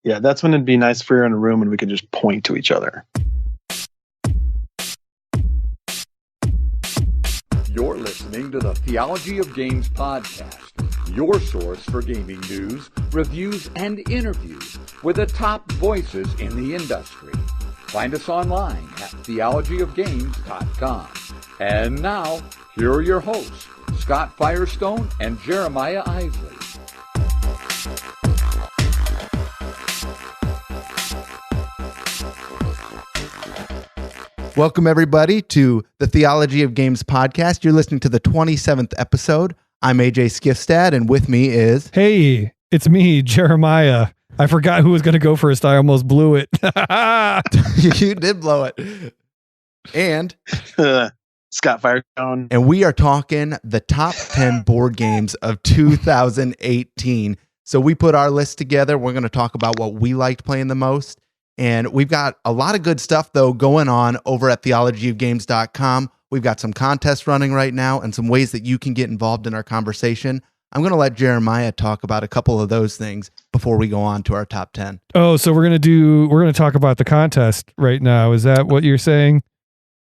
Yeah, that's when it'd be nice if we were in a room and we could just point to each other. You're listening to the Theology of Games podcast, your source for gaming news, reviews, and interviews with the top voices in the industry. Find us online at theologyofgames.com. And now, here are your hosts, Scott Firestone and Jeremiah Isley. Welcome, everybody, to the Theology of Games podcast. You're listening to the 27th episode. I'm AJ Skifstad, and with me is... Hey, it's me, Jeremiah. I forgot who was going to go first. I almost blew it. You did blow it. And... Scott Firestone. And we are talking the top 10 board games of 2018. So we put our list together. We're going to talk about what we liked playing the most. And we've got a lot of good stuff, though, going on over at theologyofgames.com. We've got some contests running right now and some ways that you can get involved in our conversation. I'm going to let Jeremiah talk about a couple of those things before we go on to our top 10. Oh, so we're going to talk about the contest right now. Is that what you're saying?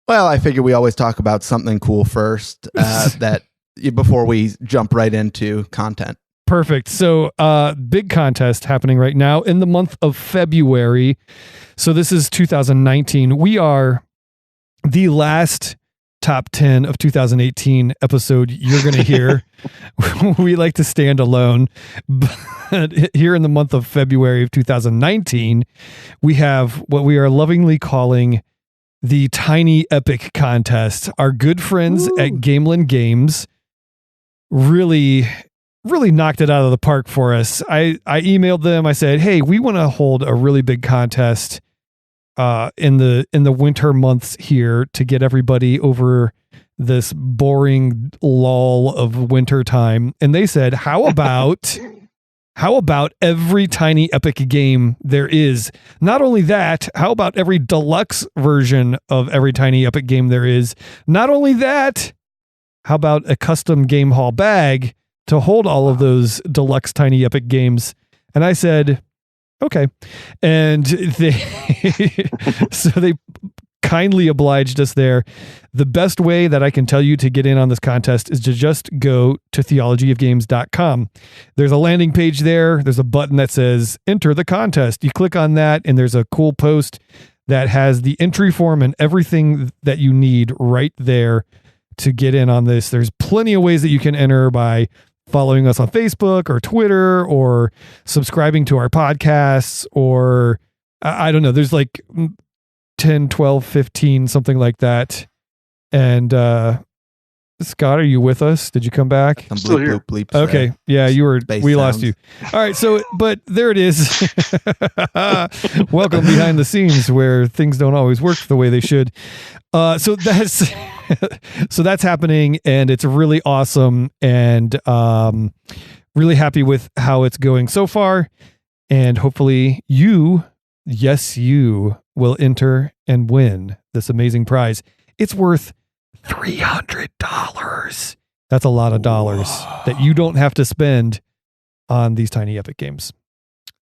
Well, I figure we always talk about something cool first before we jump right into content. Perfect. So big contest happening right now in the month of February. So this is 2019. We are the last top 10 of 2018 episode you're going to hear. We like to stand alone. But here in the month of February of 2019, we have what we are lovingly calling the Tiny Epic Contest. Our good friends at Gamelin Games really knocked it out of the park for us. I emailed them. I said, hey, we want to hold a really big contest in the winter months here to get everybody over this boring lull of winter time. And they said, how about every Tiny Epic game there is? Not only that, how about every deluxe version of every Tiny Epic game there is? Not only that, how about a custom game hall bag to hold all of those deluxe Tiny Epic games? And I said, okay. And they kindly obliged us there. The best way that I can tell you to get in on this contest is to just go to theologyofgames.com. There's a landing page there. There's a button that says enter the contest. You click on that and there's a cool post that has the entry form and everything that you need right there to get in on this. There's plenty of ways that you can enter by following us on Facebook or Twitter or subscribing to our podcasts, or I don't know. There's like 10, 12, 15, something like that. And Scott, are you with us? Did you come back? I'm still here. Bleep, bleep, okay. Yeah, you were. We lost you. All right. So, but there it is. Welcome behind the scenes where things don't always work the way they should. So that's happening, and it's really awesome, and really happy with how it's going so far. And hopefully you will enter and win this amazing prize. It's worth $300. That's a lot of dollars that you don't have to spend on these Tiny Epic games.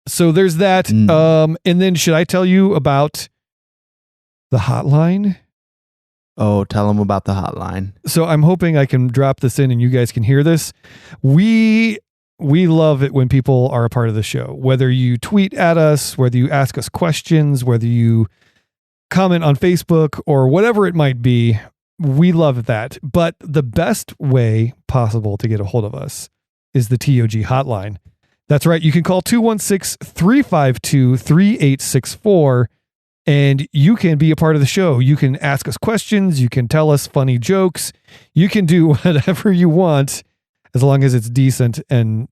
So there's that. And then should I tell you about the hotline? Oh, tell them about the hotline. So I'm hoping I can drop this in and you guys can hear this. We love it when people are a part of the show, whether you tweet at us, whether you ask us questions, whether you comment on Facebook or whatever it might be. We love that. But the best way possible to get a hold of us is the TOG hotline. That's right. You can call 216-352-3864 and you can be a part of the show. You can ask us questions. You can tell us funny jokes. You can do whatever you want as long as it's decent and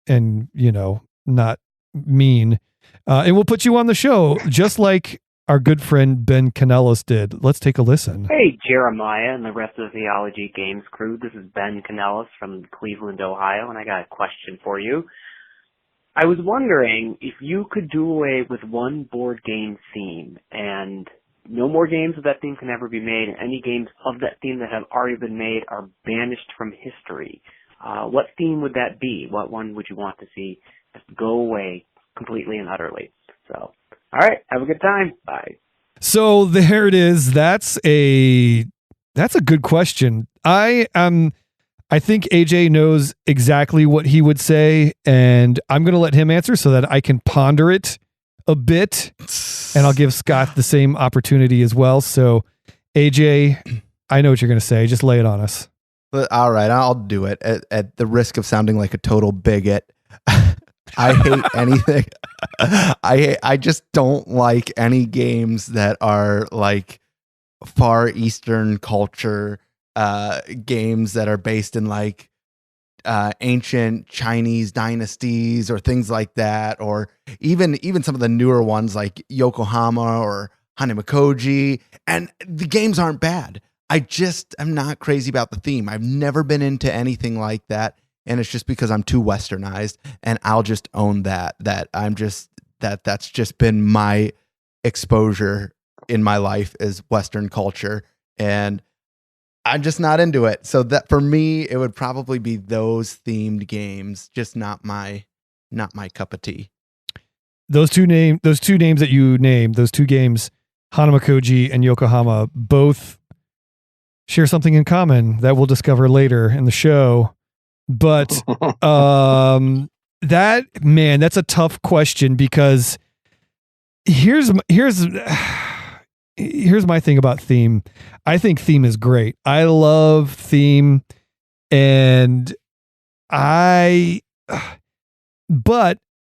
not mean. And we'll put you on the show just like our good friend Ben Canellis did. Let's take a listen. Hey, Jeremiah and the rest of the Theology Games crew. This is Ben Canellis from Cleveland, Ohio, and I got a question for you. I was wondering if you could do away with one board game theme and no more games of that theme can ever be made, and any games of that theme that have already been made are banished from history. What theme would that be? What one would you want to see just go away completely and utterly. So, all right, have a good time. Bye. So there it is. That's a good question. I think AJ knows exactly what he would say, and I'm going to let him answer so that I can ponder it a bit, and I'll give Scott the same opportunity as well. So AJ, I know what you're going to say. Just lay it on us. All right, I'll do it at the risk of sounding like a total bigot. I hate anything. I just don't like any games that are like Far Eastern culture games that are based in like ancient Chinese dynasties or things like that, or even some of the newer ones like Yokohama or Hanamakoji. And the games aren't bad. I'm not crazy about the theme. I've never been into anything like that. And it's just because I'm too westernized, and I'll just own that that's just been my exposure in my life is Western culture, and I'm just not into it. So that for me, it would probably be those themed games, just not my cup of tea. Those two names that you named, those two games, Hanamakoji and Yokohama, both share something in common that we'll discover later in the show. But that's a tough question, because here's my thing about theme. I think theme is great. I love theme, but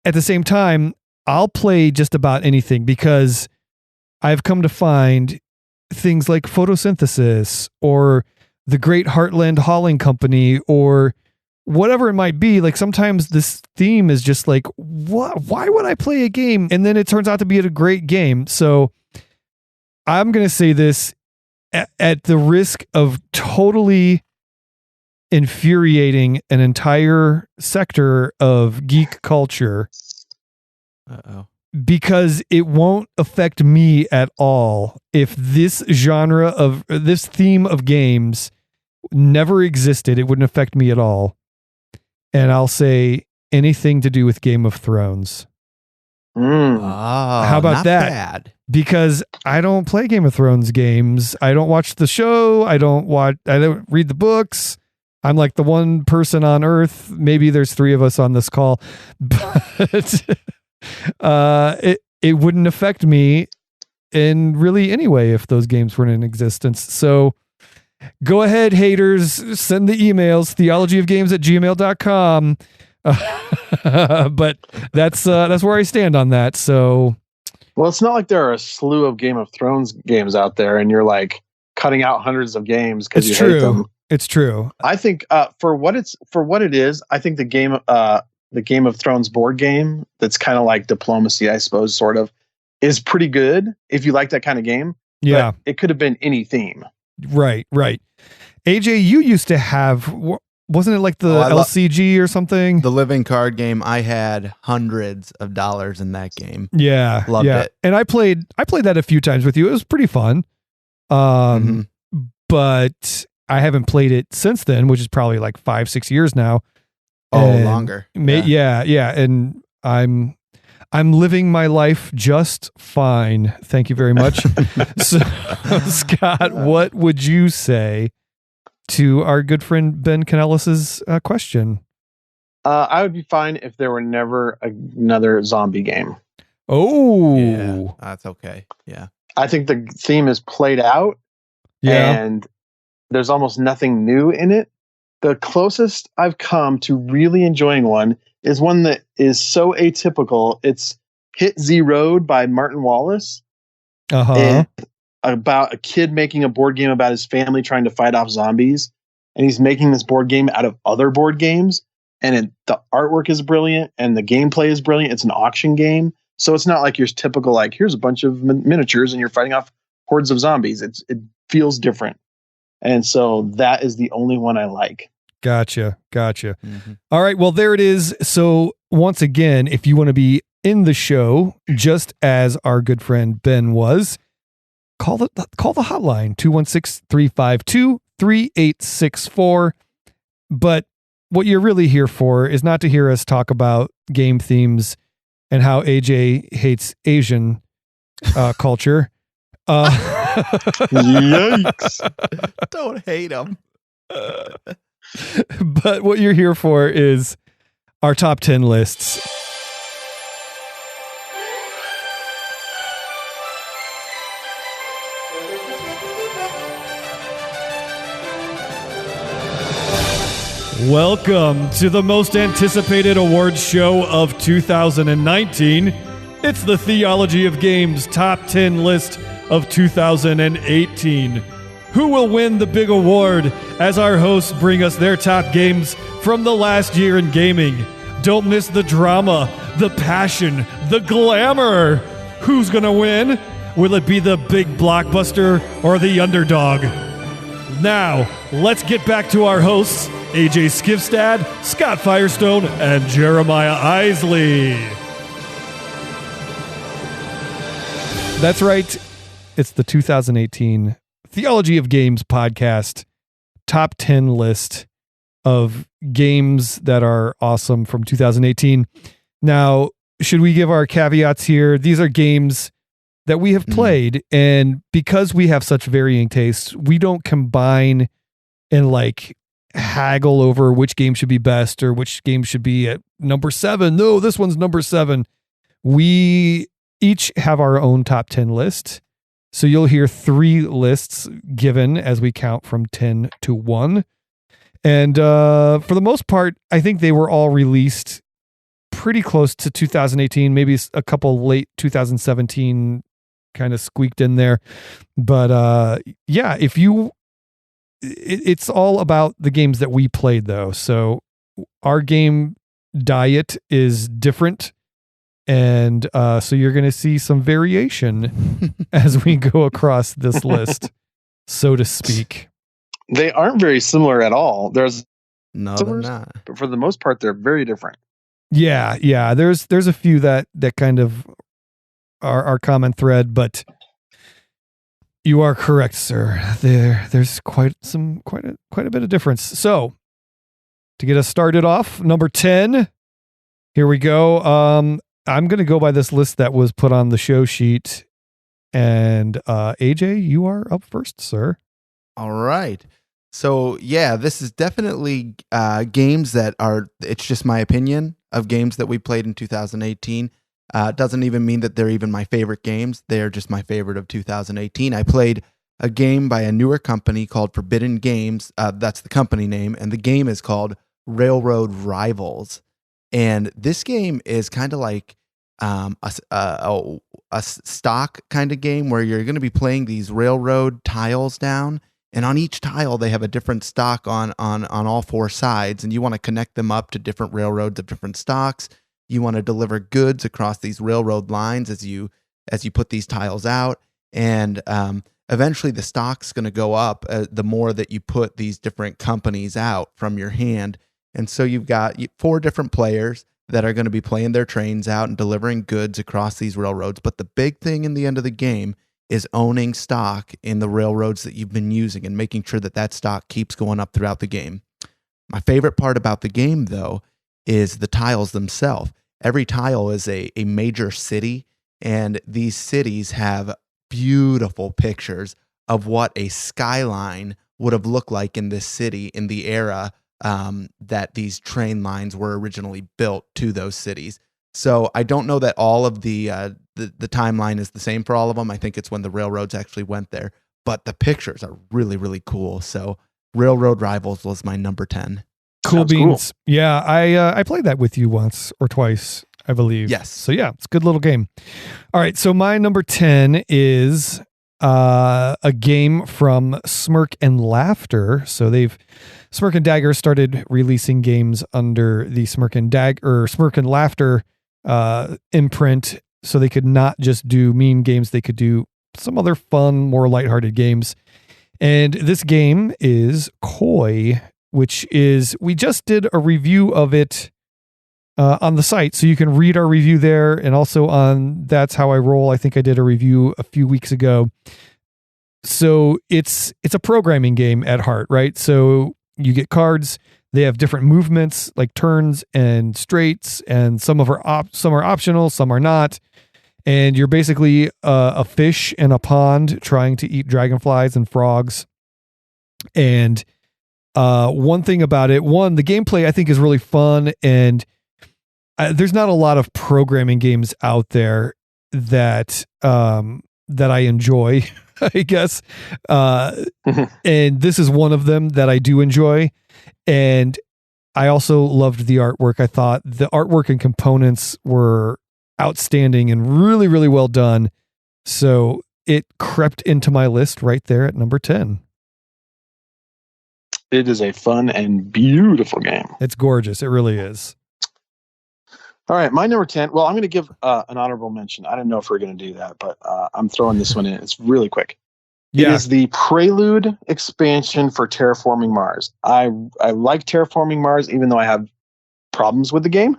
at the same time, I'll play just about anything, because I've come to find things like photosynthesis or the Great Heartland Hauling Company or whatever it might be. Like sometimes this theme is just like, what? Why would I play a game? And then it turns out to be a great game. So I'm going to say this at the risk of totally infuriating an entire sector of geek culture. Uh-oh. Because it won't affect me at all if this theme of games never existed. It wouldn't affect me at all. And I'll say anything to do with Game of Thrones. Oh, how about that? Bad. Because I don't play Game of Thrones games. I don't watch the show. I don't read the books. I'm like the one person on earth. Maybe there's 3 of us on this call, but it wouldn't affect me in really any way if those games weren't in existence. So go ahead, haters, send the emails, theologyofgames@gmail.com. But that's where I stand on that. So, well, it's not like there are a slew of Game of Thrones games out there, and you're like cutting out hundreds of games because you hate them. It's true. I think for what it is, I think the Game of Thrones board game that's kind of like diplomacy, I suppose, sort of, is pretty good if you like that kind of game. Yeah, but it could have been any theme. Right. AJ, you used to have, wasn't it like the LCG or something? The living card game. I had hundreds of dollars in that game. Yeah, loved it. And I played that a few times with you. It was pretty fun. But I haven't played it since then, which is probably like 5-6 years now. Oh, longer. Yeah. And I'm living my life just fine. Thank you very much. So, Scott, what would you say to our good friend Ben Canellis's question? I would be fine if there were never another zombie game. Oh, yeah, that's okay. Yeah. I think the theme is played out. Yeah. And there's almost nothing new in it. The closest I've come to really enjoying one is one that is so atypical. It's Hit Z Road by Martin Wallace. Uh-huh. About a kid making a board game about his family trying to fight off zombies. And he's making this board game out of other board games. And the artwork is brilliant and the gameplay is brilliant. It's an auction game. So it's not like your typical, like, here's a bunch of miniatures and you're fighting off hordes of zombies. It feels different. And so that is the only one I like. Gotcha. Mm-hmm. All right. Well, there it is. So once again, if you want to be in the show, just as our good friend Ben was, call the hotline, 216-352-3864. But what you're really here for is not to hear us talk about game themes and how AJ hates Asian culture. Yikes. Don't hate them. But what you're here for is our top 10 lists. Welcome to the most anticipated awards show of 2019. It's the Theology of Games top 10 list of 2018. Who will win the big award as our hosts bring us their top games from the last year in gaming? Don't miss the drama, the passion, the glamour. Who's going to win? Will it be the big blockbuster or the underdog? Now, let's get back to our hosts, AJ Skivstad, Scott Firestone, and Jeremiah Isley. That's right. It's the 2018 Theology of Games podcast top 10 list of games that are awesome from 2018. Now, should we give our caveats here? These are games that we have played, and because we have such varying tastes, we don't combine and like haggle over which game should be best or which game should be at number 7. No, this one's number 7. We each have our own top 10 list. So you'll hear 3 lists given as we count from 10 to 1. And for the most part, I think they were all released pretty close to 2018, maybe a couple late 2017 kind of squeaked in there. But yeah, it's all about the games that we played though. So our game diet is different. And so you're going to see some variation as we go across this list, so to speak. They aren't very similar at all. There's No, they're not. but for the most part, they're very different. Yeah. There's a few that kind of are common thread, but you are correct, sir. There's quite a bit of difference. So to get us started off, number 10. Here we go. I'm going to go by this list that was put on the show sheet. And AJ, you are up first, sir. All right. So, yeah, this is definitely games that are, it's just my opinion of games that we played in 2018. It doesn't even mean that they're even my favorite games. They're just my favorite of 2018. I played a game by a newer company called Forbidden Games. That's the company name. And the game is called Railroad Rivals. And this game is kind of like a stock kind of game where you're going to be playing these railroad tiles down, and on each tile they have a different stock on all 4 sides, and you want to connect them up to different railroads of different stocks. You want to deliver goods across these railroad lines as you put these tiles out, and eventually the stock's going to go up the more that you put these different companies out from your hand. And so you've got 4 different players that are going to be playing their trains out and delivering goods across these railroads. But the big thing in the end of the game is owning stock in the railroads that you've been using and making sure that that stock keeps going up throughout the game. My favorite part about the game, though, is the tiles themselves. Every tile is a major city, and these cities have beautiful pictures of what a skyline would have looked like in this city in the era that these train lines were originally built to those cities. So I don't know that all of the timeline is the same for all of them. I think it's when the railroads actually went there, but the pictures are really, really cool. So Railroad Rivals was my number 10. Cool beans. Cool. Yeah, I played that with you once or twice, I believe. Yes. So yeah, it's a good little game. All right, so my number 10 is a game from Smirk and Laughter. So Smirk and Dagger started releasing games under the Smirk and Laughter imprint, so they could not just do mean games, they could do some other fun, more lighthearted games. And this game is Koi, which is, we just did a review of it on the site, so you can read our review there, and also on That's How I Roll. I think I did a review a few weeks ago. So it's a programming game at heart, right? So you get cards They have different movements like turns and straights, and some are optional, some are not. And you're basically a fish in a pond trying to eat dragonflies and frogs. And one thing about it, the gameplay I think is really fun, and there's not a lot of programming games out there that I enjoy, I guess. And this is one of them that I do enjoy. And I also loved the artwork. I thought the artwork and components were outstanding and really, really well done. So it crept into my list right there at number 10. It is a fun and beautiful game. It's gorgeous. It really is. All right, my number 10. Well, I'm going to give an honorable mention. I don't know if we're going to do that, but I'm throwing this one in. It's really quick. Yeah. It is the Prelude expansion for Terraforming Mars. I like Terraforming Mars, even though I have problems with the game.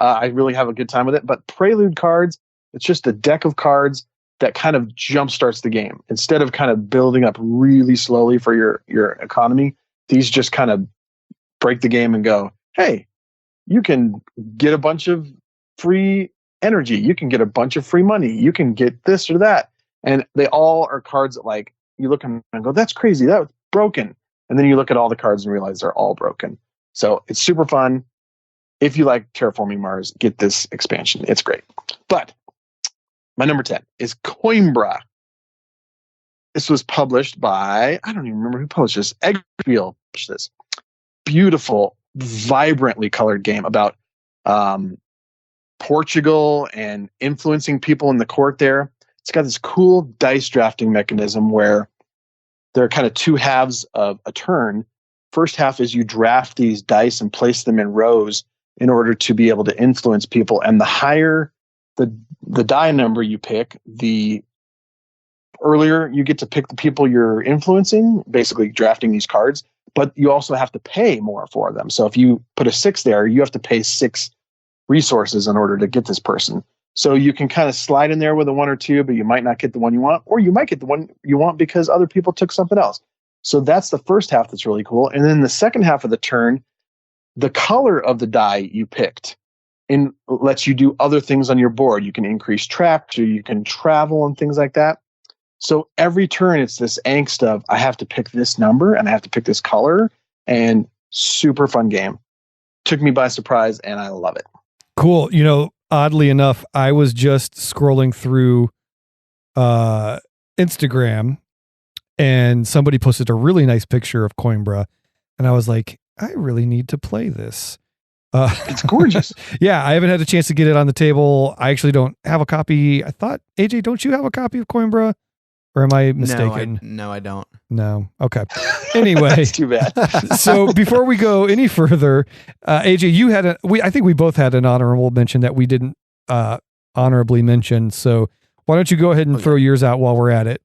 I really have a good time with it. But Prelude cards, it's just a deck of cards that kind of jumpstarts the game. Instead of kind of building up really slowly for your economy, these just kind of break the game and go, hey, you can get a bunch of free energy. You can get a bunch of free money. You can get this or that. And they all are cards that, like, you look at them and go, that's crazy. That was broken. And then you look at all the cards and realize they're all broken. So it's super fun. If you like Terraforming Mars, get this expansion. It's great. But my number 10 is Coimbra. This was published by, I don't even remember who published this. Eggspiel published this. Beautiful, vibrantly colored game about Portugal and influencing people in the court there. It's got this cool dice drafting mechanism where there are kind of two halves of a turn. First half is you draft these dice and place them in rows in order to be able to influence people. And the higher the die number you pick, the earlier you get to pick the people you're influencing, basically drafting these cards. But you also have to pay more for them. So if you put a 6 there, you have to pay 6 resources in order to get this person. So you can kind of slide in there with a 1 or 2, but you might not get the one you want, or you might get the one you want because other people took something else. So that's the first half that's really cool. And then the second half of the turn, the color of the die you picked lets you do other things on your board. You can increase traps, or you can travel and things like that. So every turn, it's this angst of, I have to pick this number and I have to pick this color, and super fun game. Took me by surprise, and I love it. Cool. Oddly enough, I was just scrolling through Instagram, and somebody posted a really nice picture of Coimbra, and I was like, I really need to play this. It's gorgeous. Yeah, I haven't had a chance to get it on the table. I actually don't have a copy. I thought, AJ, don't you have a copy of Coimbra? Or am I mistaken? No, I don't. No. Okay. Anyway. That's too bad. So before we go any further, AJ, you had I think we both had an honorable mention that we didn't honorably mention. So why don't you go ahead and throw yours out while we're at it?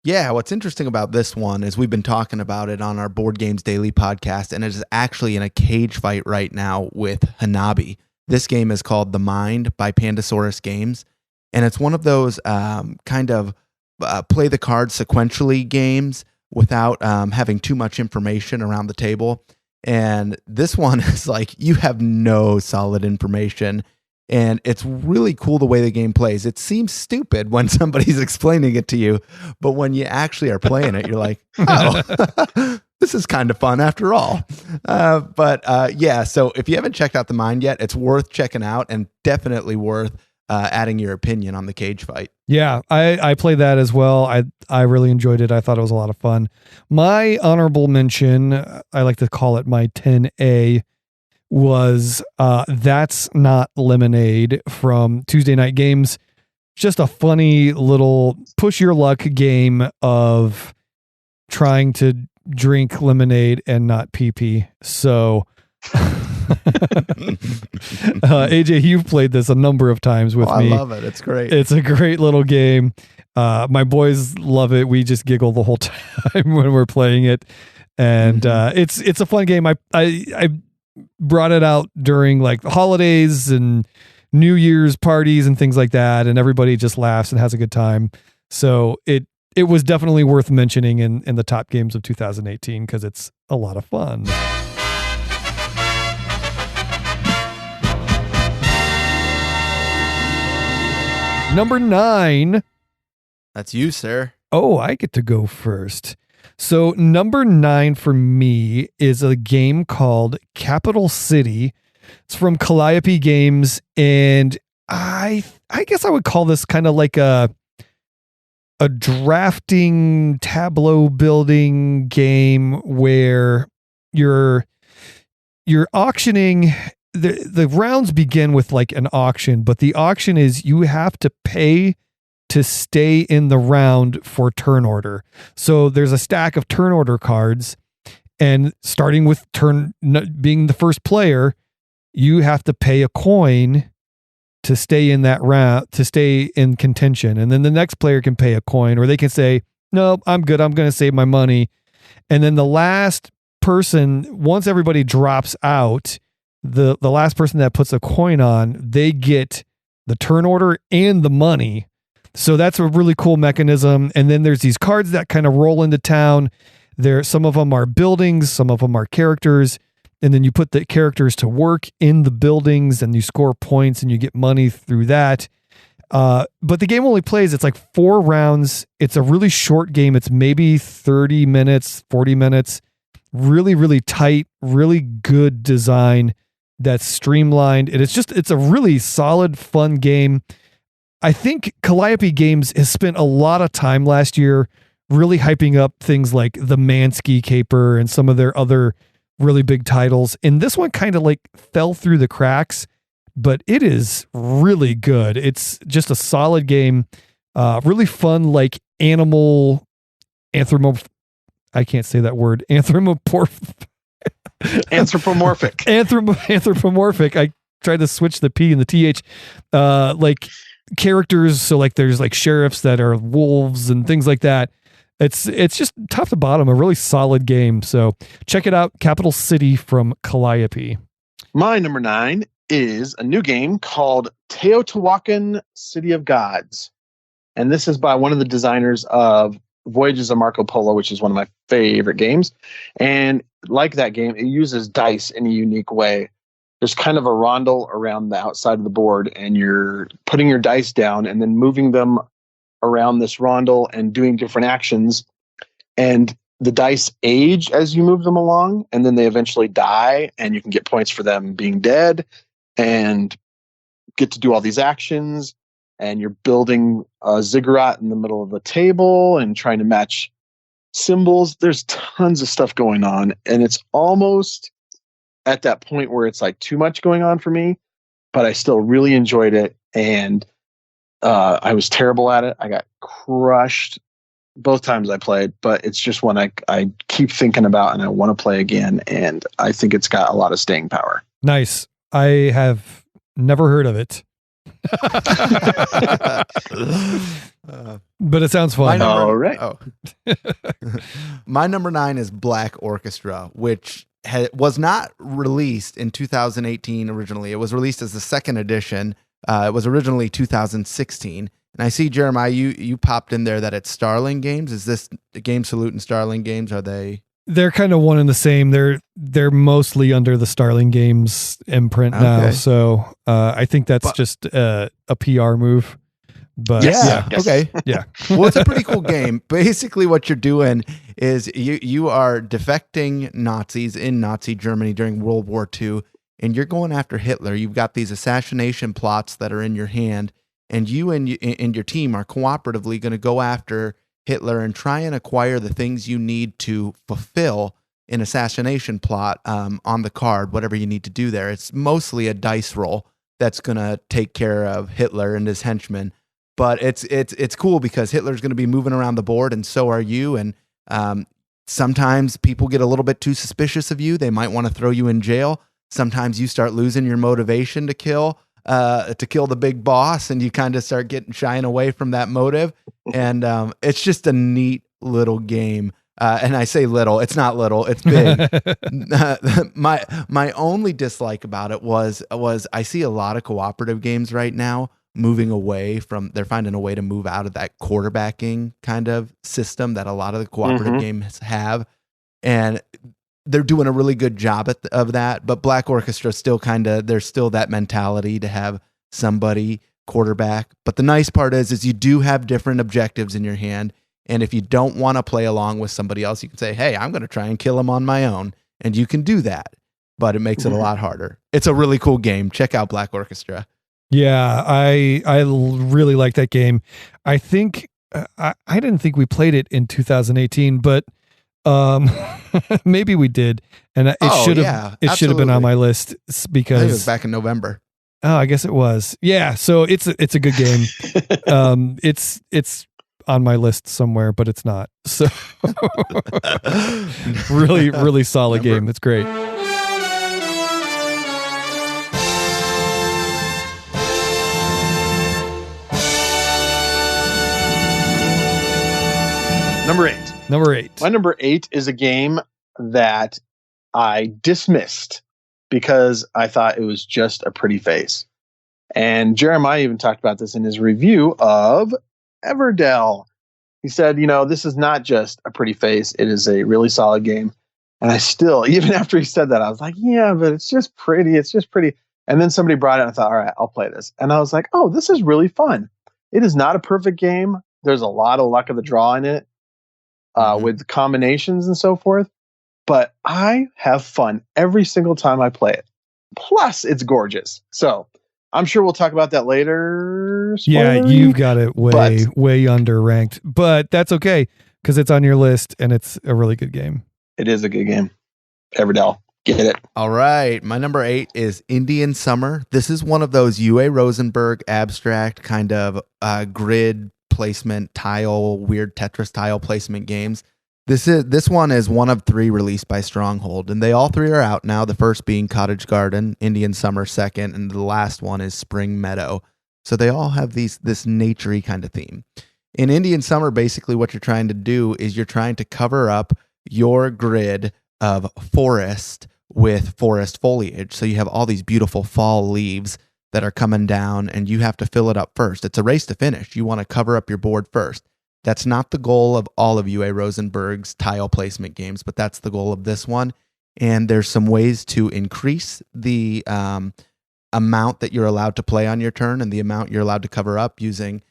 Yeah, what's interesting about this one is we've been talking about it on our Board Games Daily podcast, and it is actually in a cage fight right now with Hanabi. This game is called The Mind by Pandasaurus Games, and it's one of those kind of play the cards sequentially games without having too much information around the table. And this one is like, you have no solid information, and it's really cool the way the game plays. It seems stupid when somebody's explaining it to you, but when you actually are playing it, you're like, oh, this is kind of fun after all. Yeah, so if you haven't checked out The Mind yet, it's worth checking out, and definitely worth adding your opinion on the cage fight. Yeah, I played that as well. I really enjoyed it. I thought it was a lot of fun. My honorable mention, I like to call it my 10A, was That's Not Lemonade from Tuesday Night Games. Just a funny little push your luck game of trying to drink lemonade and not pee. So AJ, you've played this a number of times with me. I love it. It's great. It's a great little game. My boys love it. We just giggle the whole time when we're playing it, and it's a fun game. I brought it out during like the holidays and New Year's parties and things like that, and everybody just laughs and has a good time. So it was definitely worth mentioning in the top games of 2018 because it's a lot of fun. Number 9. That's you, sir. Oh, I get to go first. So number 9 for me is a game called Capital City. It's from Calliope Games, and I guess I would call this kind of like a drafting tableau building game where you're auctioning. The rounds begin with like an auction, but the auction is you have to pay to stay in the round for turn order. So there's a stack of turn order cards, and starting with being the first player, you have to pay a coin to stay in that round, to stay in contention. And then the next player can pay a coin, or they can say, no, I'm good. I'm going to save my money. And then the last person, once everybody drops out, the last person that puts a coin on, they get the turn order and the money. So that's a really cool mechanism. And then there's these cards that kind of roll into town. Some of them are buildings, some of them are characters. And then you put the characters to work in the buildings and you score points and you get money through that. But the game only plays, it's like 4 rounds. It's a really short game. It's maybe 30 minutes, 40 minutes. Really, really tight, really good design that's streamlined. And it's a really solid, fun game. I think Calliope Games has spent a lot of time last year really hyping up things like the Mansky Caper and some of their other really big titles. And this one kind of like fell through the cracks, but it is really good. It's just a solid game. Really fun, like I can't say that word. Anthropomorphic. Anthropomorphic. I tried to switch the P and the TH. Like characters. So like there's like sheriffs that are wolves and things like that. It's just top to bottom, a really solid game. So check it out. Capital City from Calliope. My number 9 is a new game called Teotihuacan City of Gods. And this is by one of the designers of Voyages of Marco Polo, which is one of my favorite games. And like that game, it uses dice in a unique way. There's kind of a rondel around the outside of the board, and you're putting your dice down and then moving them around this rondel and doing different actions. And the dice age as you move them along, and then they eventually die, and you can get points for them being dead and get to do all these actions. And you're building a ziggurat in the middle of the table and trying to match symbols. There's tons of stuff going on, and it's almost at that point where it's like too much going on for me, but I still really enjoyed it. And I was terrible at it. I got crushed both times I played, but it's just one I keep thinking about and I want to play again. And I think it's got a lot of staying power. Nice. I have never heard of it. But it sounds fun. All right. My number 9 is Black Orchestra, which was not released in 2018 originally. It was released as the second edition. It was originally 2016. And I see, Jeremiah, you popped in there that it's Starling Games. Is this Game Salute and Starling Games? Are they? They're kind of one and the same. They're mostly under the Starling Games imprint now. So I think that's just a PR move. But yeah. Okay. Yeah. Well, it's a pretty cool game. Basically what you're doing is you are defecting Nazis in Nazi Germany during World War II, and you're going after Hitler. You've got these assassination plots that are in your hand, and you and your team are cooperatively going to go after Hitler and try and acquire the things you need to fulfill an assassination plot on the card, whatever you need to do there. It's mostly a dice roll that's going to take care of Hitler and his henchmen. But it's cool because Hitler's going to be moving around the board, and so are you. And sometimes people get a little bit too suspicious of you. They might want to throw you in jail. Sometimes you start losing your motivation to kill the big boss, and you kind of start shying away from that motive. And it's just a neat little game. And I say little, it's not little, it's big. My only dislike about it was I see a lot of cooperative games right now moving away from, they're finding a way to move out of that quarterbacking kind of system that a lot of the cooperative games have. And they're doing a really good job of that. But Black Orchestra still there's still that mentality to have somebody quarterback. But the nice part is you do have different objectives in your hand. And if you don't want to play along with somebody else, you can say, hey, I'm going to try and kill him on my own. And you can do that, but it makes it a lot harder. It's a really cool game. Check out Black Orchestra. Yeah, I really like that game. I think I didn't think we played it in 2018, but maybe we did, and it should have been on my list because I think it was back in November. Oh, I guess it was. Yeah, so it's a good game. It's on my list somewhere, but it's not. So really solid game. It's great. Number 8. My number 8 is a game that I dismissed because I thought it was just a pretty face. And Jeremiah even talked about this in his review of Everdell. He said, this is not just a pretty face. It is a really solid game. And I still, even after he said that, I was like, yeah, but it's just pretty. It's just pretty. And then somebody brought it and I thought, all right, I'll play this. And I was like, oh, this is really fun. It is not a perfect game. There's a lot of luck of the draw in it. With combinations and so forth. But I have fun every single time I play it. Plus, it's gorgeous. So I'm sure we'll talk about that later. Yeah, you've got it way under ranked. But that's okay, because it's on your list, and it's a really good game. It is a good game. Everdell. Get it. All right. My number 8 is Indian Summer. This is one of those UA Rosenberg abstract kind of grid placement tile, weird Tetris tile placement games. This one is one of 3 released by Stronghold, and they all 3 are out now. The first being Cottage Garden, Indian Summer second, and the last one is Spring Meadow. So they all have this naturey kind of theme. In Indian Summer, basically what you're trying to do is you're trying to cover up your grid of forest with forest foliage. So you have all these beautiful fall leaves that are coming down, and you have to fill it up first. It's a race to finish. You want to cover up your board first. That's not the goal of all of UA Rosenberg's tile placement games, but that's the goal of this one. And there's some ways to increase the amount that you're allowed to play on your turn and the amount you're allowed to cover up using,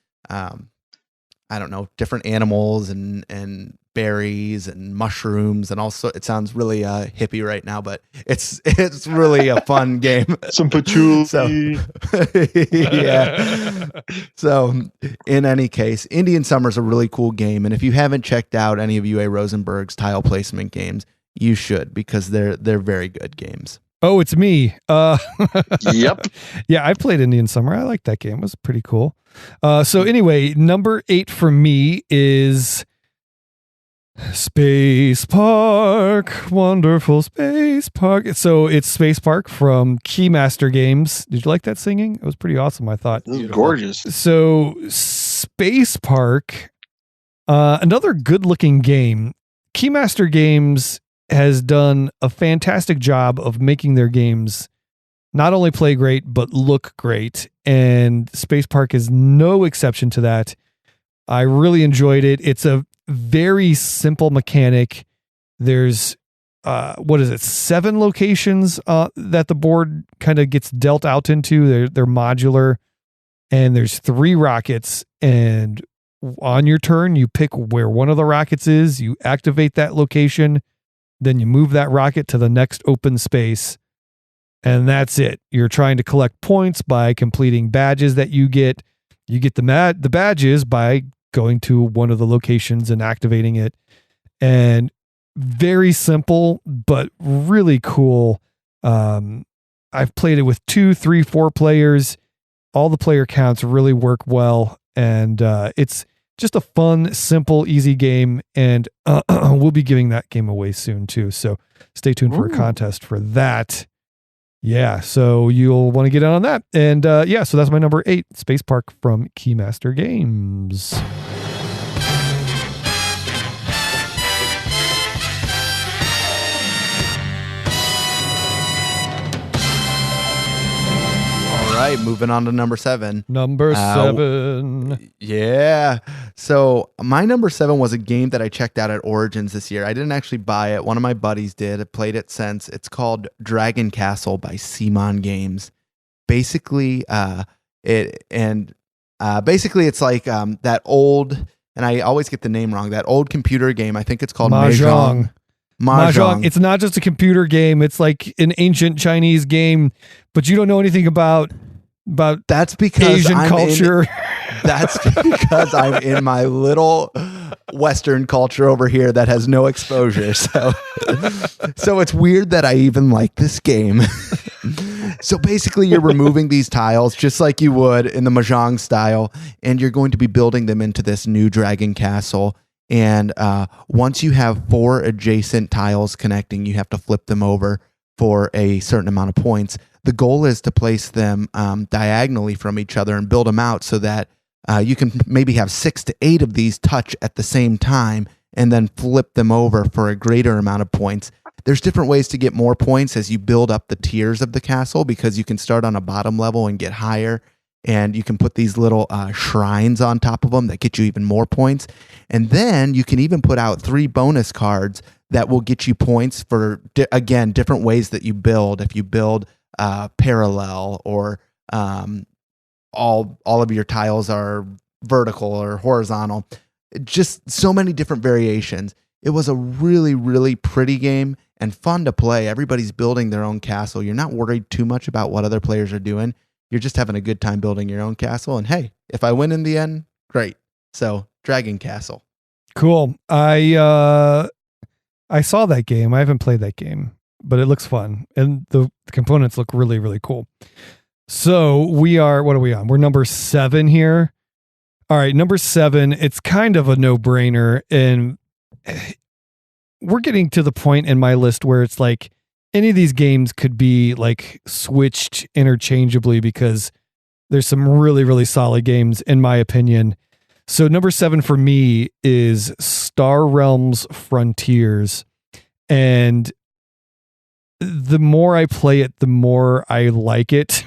different animals and berries and mushrooms, and also it sounds really hippie right now, but it's really a fun game. Some patchouli. So, yeah. So in any case, Indian Summer is a really cool game, and if you haven't checked out any of UA Rosenberg's tile placement games, you should, because they're very good games. Oh, it's me. Yep. Yeah, I played Indian Summer. I liked that game. It was pretty cool. So anyway, number 8 for me is Space Park, wonderful Space Park. So it's Space Park from Keymaster Games. Did you like that singing? It was pretty awesome, I thought. This is gorgeous. So Space Park, another good-looking game. Keymaster Games has done a fantastic job of making their games not only play great, but look great. And Space Park is no exception to that. I really enjoyed it. It's a very simple mechanic. There's 7 locations that the board kind of gets dealt out into. They're modular, and there's 3 rockets, and on your turn you pick where one of the rockets is, you activate that location, then you move that rocket to the next open space, and that's it. You're trying to collect points by completing badges that you get. You get the badges by going to one of the locations and activating it. And very simple, but really cool. I've played it with 2, 3, 4 players. All the player counts really work well. And it's just a fun, simple, easy game. And we'll be giving that game away soon too. So stay tuned for a contest for that. Yeah, so you'll want to get on that. And so that's my number 8, Space Park from Keymaster Games. All right, moving on to number 7. Number 7. Yeah. So my number 7 was a game that I checked out at Origins this year. I didn't actually buy it. One of my buddies did. I played it since. It's called Dragon Castle by Simon Games. Basically, Basically it's like that old, and I always get the name wrong, that old computer game. I think it's called Mahjong. Mahjong. It's not just a computer game. It's like an ancient Chinese game, but you don't know anything about that's because Asian culture. That's because I'm in my little Western culture over here that has no exposure. So it's weird that I even like this game. So basically you're removing these tiles just like you would in the Mahjong style, and you're going to be building them into this new dragon castle. And once you have 4 adjacent tiles connecting, you have to flip them over for a certain amount of points. The goal is to place them diagonally from each other and build them out so that you can maybe have 6 to 8 of these touch at the same time and then flip them over for a greater amount of points. There's different ways to get more points as you build up the tiers of the castle, because you can start on a bottom level and get higher, and you can put these little shrines on top of them that get you even more points. And then you can even put out 3 bonus cards that will get you points for, again, different ways that you build. If you build parallel, or all of your tiles are vertical or horizontal, just so many different variations. It was a really, really pretty game and fun to play. Everybody's building their own castle. You're not worried too much about what other players are doing. You're just having a good time building your own castle. And hey, if I win in the end, great. So Dragon Castle. Cool. I saw that game. I haven't played that game, but it looks fun. And the components look really, really cool. So what are we on? We're number 7 here. All right. Number 7, it's kind of a no-brainer. And we're getting to the point in my list where it's like any of these games could be like switched interchangeably, because there's some really, really solid games in my opinion. So number 7 for me is Star Realms Frontiers. And the more I play it, the more I like it.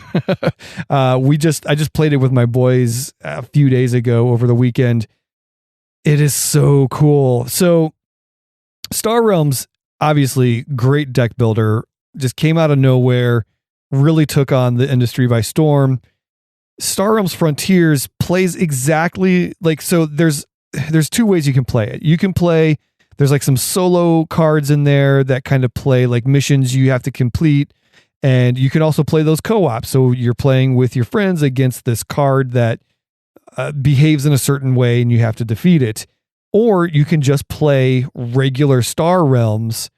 I just played it with my boys a few days ago over the weekend. It is so cool. So Star Realms, obviously great deck builder, just came out of nowhere, really took on the industry by storm. Star Realms Frontiers plays exactly like, so there's 2 ways you can play it. You can play, there's like some solo cards in there that kind of play like missions you have to complete. And you can also play those co-ops. So you're playing with your friends against this card that behaves in a certain way and you have to defeat it. Or you can just play regular Star Realms,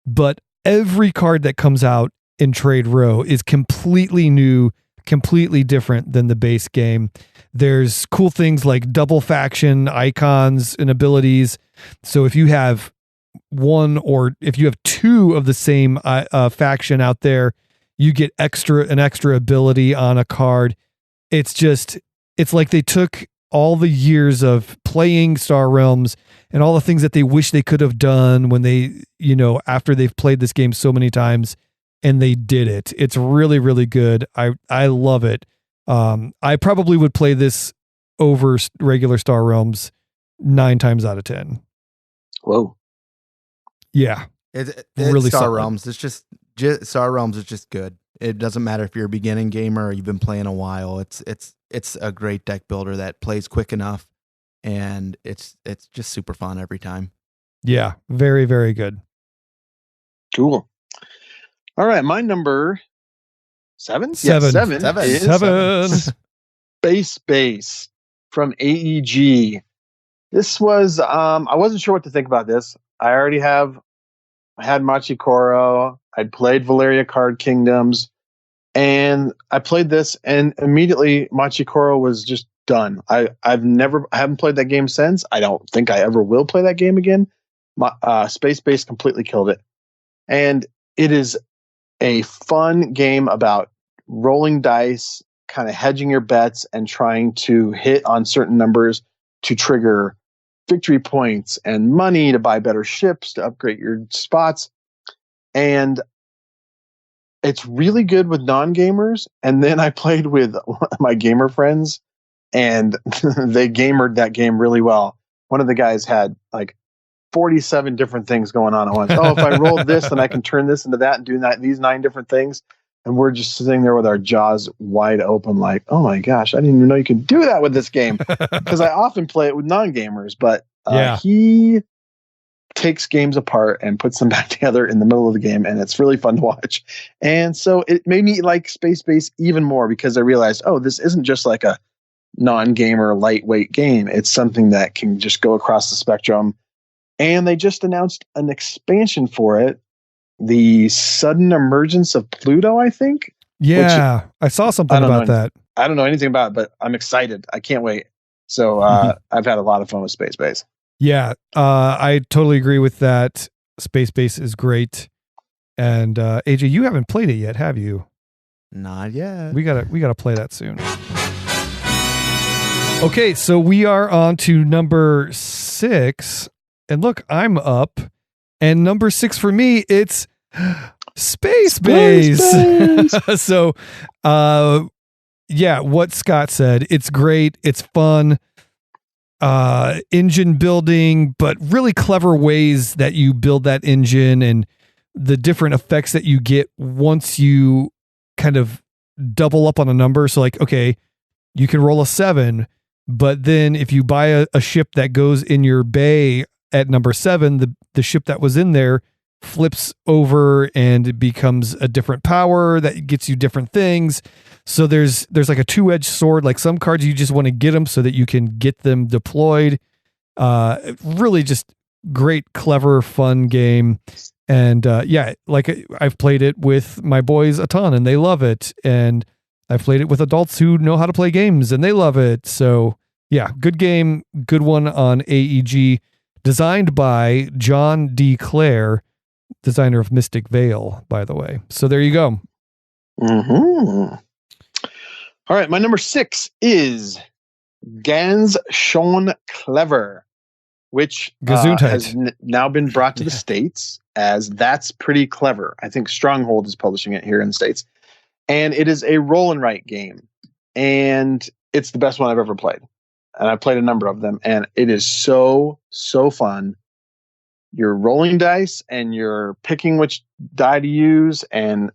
but every card that comes out in Trade Row is completely new, completely different than the base game. There's cool things like double faction icons and abilities. So if you have one, or if you have 2 of the same faction out there, you get an extra ability on a card. It's like they took all the years of playing Star Realms and all the things that they wish they could have done when they, after they've played this game so many times, and they did it. It's really, really good. I love it. I probably would play this over regular Star Realms 9 times out of 10. Whoa. Yeah. It's really Star solid. Realms. It's just Star Realms is just good. It doesn't matter if you're a beginning gamer or you've been playing a while. It's a great deck builder that plays quick enough, and it's just super fun every time. Yeah, very, very good. Cool. All right, my number 7? 7. Yeah, 7. Space Base from AEG. This was I wasn't sure what to think about this. I had Machikoro. I'd played Valeria Card Kingdoms, and I played this, and immediately Machikoro was just done. I haven't played that game since. I don't think I ever will play that game again. Space Base completely killed it. And it is a fun game about rolling dice, kind of hedging your bets, and trying to hit on certain numbers to trigger victory points and money to buy better ships to upgrade your spots. And it's really good with non-gamers. And then I played with my gamer friends, and they gamered that game really well. One of the guys had like 47 different things going on at once. Oh, if I roll this, then I can turn this into that and do these 9 different things. And we're just sitting there with our jaws wide open, like, oh my gosh, I didn't even know you could do that with this game. Because I often play it with non-gamers, but he takes games apart and puts them back together in the middle of the game, and it's really fun to watch. And so it made me like Space Base even more, because I realized, oh, this isn't just like a non-gamer lightweight game. It's something that can just go across the spectrum. And they just announced an expansion for it, the Sudden Emergence of Pluto, I think. Yeah, I saw something about that. I don't know anything about it, but I'm excited. I can't wait. So I've had a lot of fun with Space Base. Yeah, I totally agree with that. Space Base is great. And AJ, you haven't played it yet, have you? Not yet. We gotta play that soon. Okay, so we are on to number 6. And look, I'm up. And number 6 for me, it's Space Base. So, yeah, what Scott said, it's great. It's fun. Engine building, but really clever ways that you build that engine and the different effects that you get once you kind of double up on a number. So like, okay, you can roll a 7, but then if you buy a ship that goes in your bay at number 7, the ship that was in there flips over and it becomes a different power that gets you different things. So there's like a 2-edged sword. Like some cards you just want to get them so that you can get them deployed. Really just great, clever, fun game. And yeah, like I've played it with my boys a ton and they love it. And I've played it with adults who know how to play games and they love it. So yeah, good game, good one on AEG. Designed by John D. Clare, designer of Mystic Vale, by the way. So there you go. Mm-hmm. All right, my number 6 is Ganz Schon Clever, which has now been brought to the States as That's Pretty Clever. I think Stronghold is publishing it here in the States. And it is a roll and write game. And it's the best one I've ever played. And I've played a number of them, and it is so fun. You're rolling dice, and you're picking which die to use, and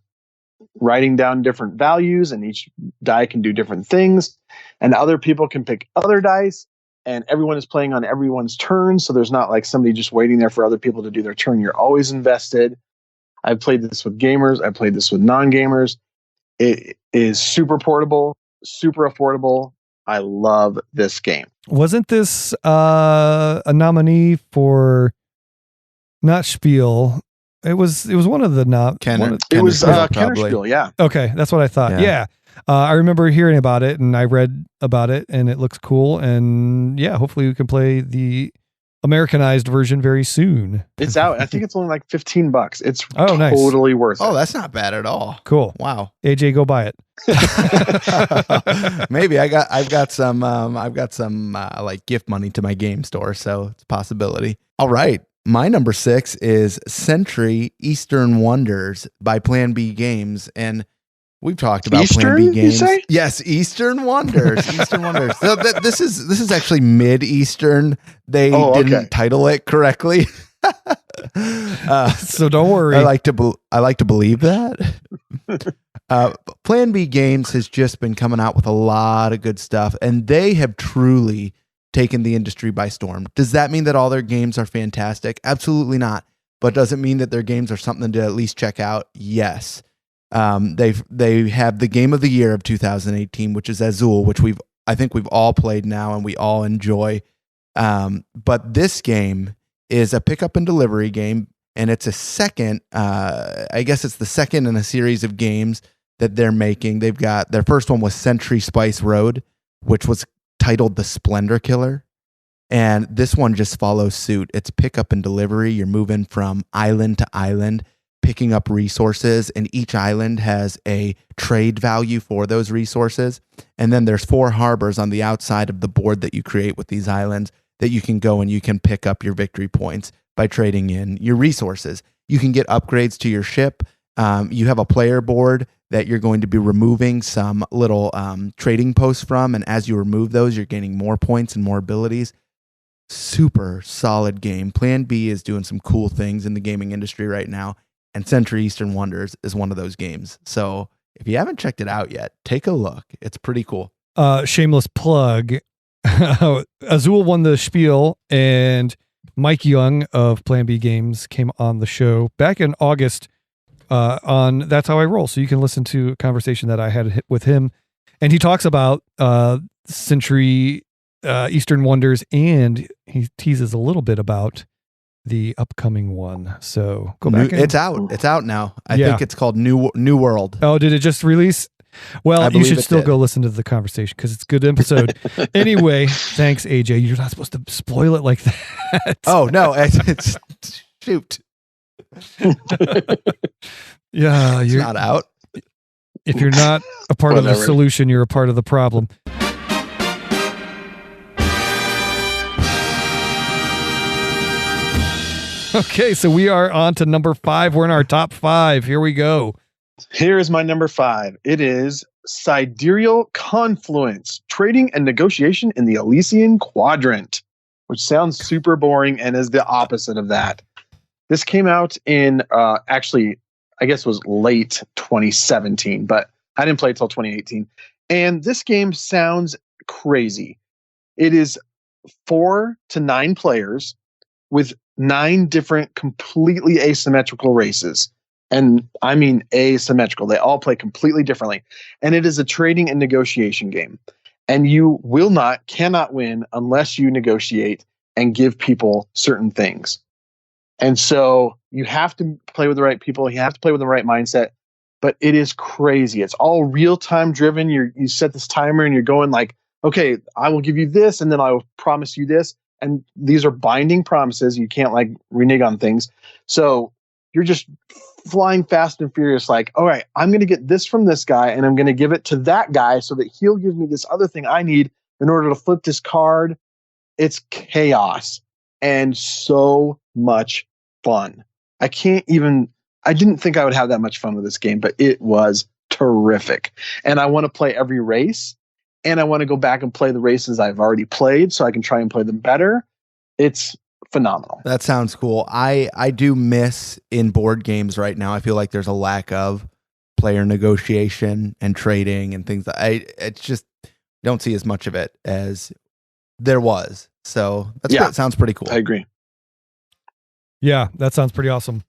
writing down different values, and each die can do different things. And other people can pick other dice, and everyone is playing on everyone's turn, so there's not like somebody just waiting there for other people to do their turn. You're always invested. I've played this with gamers. I've played this with non-gamers. It is super portable, super affordable. I love this game. Wasn't this a nominee for not Spiel? It was one of the Kenner Spiel, yeah. Okay, that's what I thought. Yeah. I remember hearing about it and I read about it and it looks cool. And yeah, hopefully we can play the Americanized version very soon. It's out. I think it's only like $15. It's nice. Totally worth it. Oh, that's not bad at all. Cool. Wow. AJ, go buy it. Maybe I've got some like gift money to my game store, so it's a possibility. All right. My number 6 is Century Eastern Wonders by Plan B Games, and we've talked about Eastern, Plan B Games. You say? Yes, Eastern Wonders. Eastern Wonders. So this is actually Mid-Eastern. They didn't title it correctly. So don't worry. I like to believe that. Plan B Games has just been coming out with a lot of good stuff, and they have truly taken the industry by storm. Does that mean that all their games are fantastic? Absolutely not. But does it mean that their games are something to at least check out? Yes. They have the game of the year of 2018, which is Azul, which I think we've all played now and we all enjoy. But this game is a pickup and delivery game, and it's a second. I guess it's the second in a series of games that they're making. They've got their first one was Century Spice Road, which was titled The Splendor Killer. And this one just follows suit. It's pickup and delivery. You're moving from island to island, picking up resources, and each island has a trade value for those resources. And then there's 4 harbors on the outside of the board that you create with these islands that you can go and you can pick up your victory points by trading in your resources. You can get upgrades to your ship. You have a player board that you're going to be removing some little trading posts from. And as you remove those, you're gaining more points and more abilities. Super solid game. Plan B is doing some cool things in the gaming industry right now. And Century Eastern Wonders is one of those games. So If you haven't checked it out yet, take a look. It's pretty cool. Shameless plug. Azul won the spiel, and Mike Young of Plan B Games came on the show back in August on That's How I Roll. So you can listen to a conversation that I had with him. And he talks about Century Eastern Wonders, and he teases a little bit about the upcoming one. So go back. It's out. It's out now. I think it's called New World. Oh, did it just release? Well, you should still go listen to the conversation because it's a good episode. Anyway, thanks, AJ. You're not supposed to spoil it like that. Oh, no. It's shoot. Yeah. It's not out. If you're not a part of the solution, you're a part of the problem. Okay, so we are on to number 5. We're in our top 5. Here we go. Here is my number 5. It is Sidereal Confluence, Trading and Negotiation in the Elysian Quadrant, which sounds super boring and is the opposite of that. This came out in, actually, I guess it was late 2017, but I didn't play it till 2018. And this game sounds crazy. It is 4 to 9 players with 9 different completely asymmetrical races. And I mean asymmetrical. They all play completely differently. And it is a trading and negotiation game. And you cannot win unless you negotiate and give people certain things. And so you have to play with the right people. You have to play with the right mindset. But it is crazy. It's all real-time driven. You set this timer and you're going like, okay, I will give you this and then I will promise you this. And these are binding promises. You can't like renege on things. So you're just flying fast and furious, like, all right, I'm going to get this from this guy and I'm going to give it to that guy so that he'll give me this other thing I need in order to flip this card. It's chaos and so much fun. I didn't think I would have that much fun with this game, but it was terrific. And I want to play every race, and I want to go back and play the races I've already played so I can try and play them better. It's phenomenal. That sounds cool. I do miss in board games right now. I feel like there's a lack of player negotiation and trading and things. It's just don't see as much of it as there was. So that's great. Sounds pretty cool. I agree. Yeah, that sounds pretty awesome.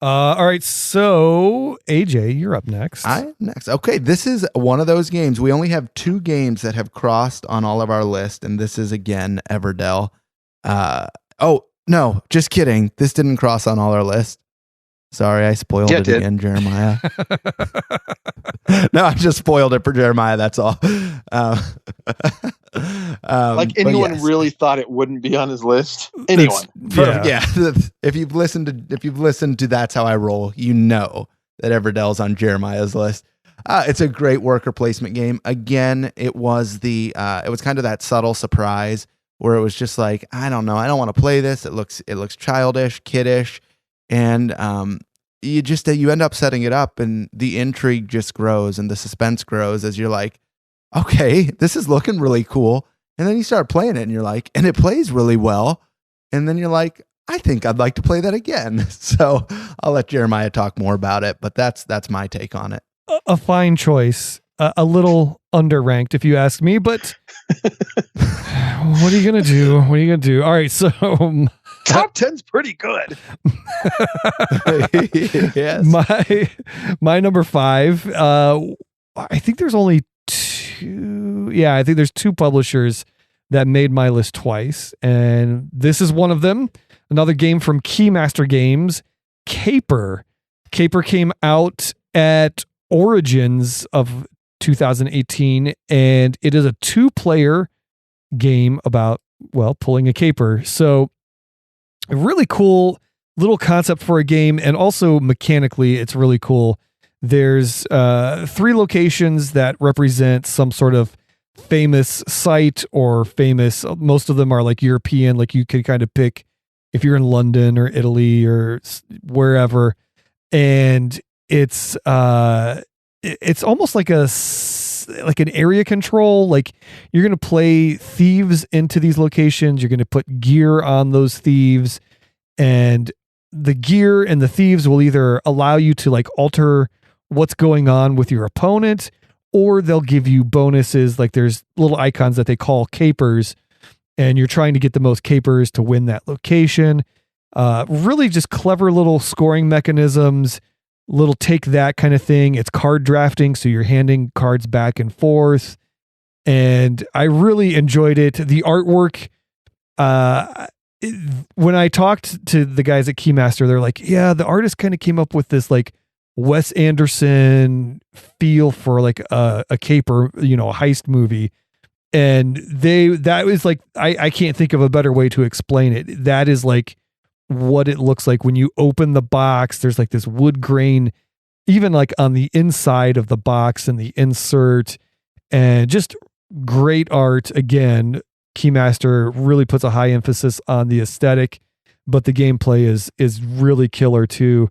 All right, so AJ, you're up next. I'm next. Okay, this is one of those games. We only have 2 games that have crossed on all of our list, and this is again Everdell. Oh no, just kidding. This didn't cross on all our list. Sorry, I spoiled it again, Jeremiah. No, I just spoiled it for Jeremiah. That's all. Like anyone really thought it wouldn't be on his list. Anyone. Yeah. If you've listened to That's How I Roll, you know that Everdell's on Jeremiah's list. It's a great worker placement game. Again, it was kind of that subtle surprise where it was just like, I don't know, I don't want to play this. It looks childish, kiddish, and you end up setting it up, and the intrigue just grows and the suspense grows as you're like, okay, this is looking really cool. And then you start playing it and you're like, and it plays really well. And then you're like, I think I'd like to play that again. So I'll let Jeremiah talk more about it, but that's my take on it. A fine choice, a little underranked if you ask me, but what are you going to do? All right. So top 10's pretty good. Yes. My number 5, I think there's only 2. Yeah, I think there's 2 publishers that made my list twice, and this is one of them. Another game from Keymaster Games, Caper. Caper came out at Origins of 2018, and it is a 2-player game about, well, pulling a caper. So a really cool little concept for a game, and also mechanically it's really cool. There's 3 locations that represent some sort of famous site or famous, most of them are like European, like you could kind of pick if you're in London or Italy or wherever. And it's almost like an area control. Like you're going to play thieves into these locations. You're going to put gear on those thieves, and the gear and the thieves will either allow you to like alter what's going on with your opponent, or they'll give you bonuses. Like there's little icons that they call capers, and you're trying to get the most capers to win that location. Really just clever little scoring mechanisms, little take that kind of thing. It's card drafting, so you're handing cards back and forth. And I really enjoyed it. The artwork, when I talked to the guys at Keymaster, they're like, yeah, the artist kind of came up with this like Wes Anderson feel for like a caper, a heist movie. And that was like, I can't think of a better way to explain it. That is like what it looks like when you open the box. There's like this wood grain, even like on the inside of the box and the insert, and just great art. Again, Keymaster really puts a high emphasis on the aesthetic, but the gameplay is really killer too.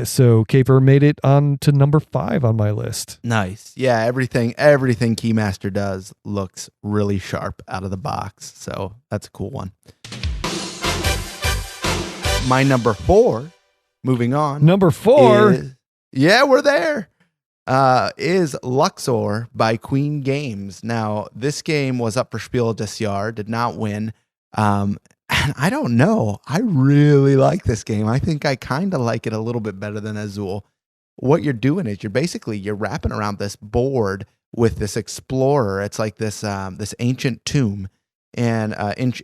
So Caper made it on to number 5 on my list. Nice. Yeah, everything Keymaster does looks really sharp out of the box. So that's a cool one. My number 4, moving on. Number 4? We're there. Is Luxor by Queen Games. Now, this game was up for Spiel des Jahres, did not win. And I don't know. I really like this game. I think I kind of like it a little bit better than Azul. What you're doing is you're wrapping around this board with this explorer. It's like this ancient tomb and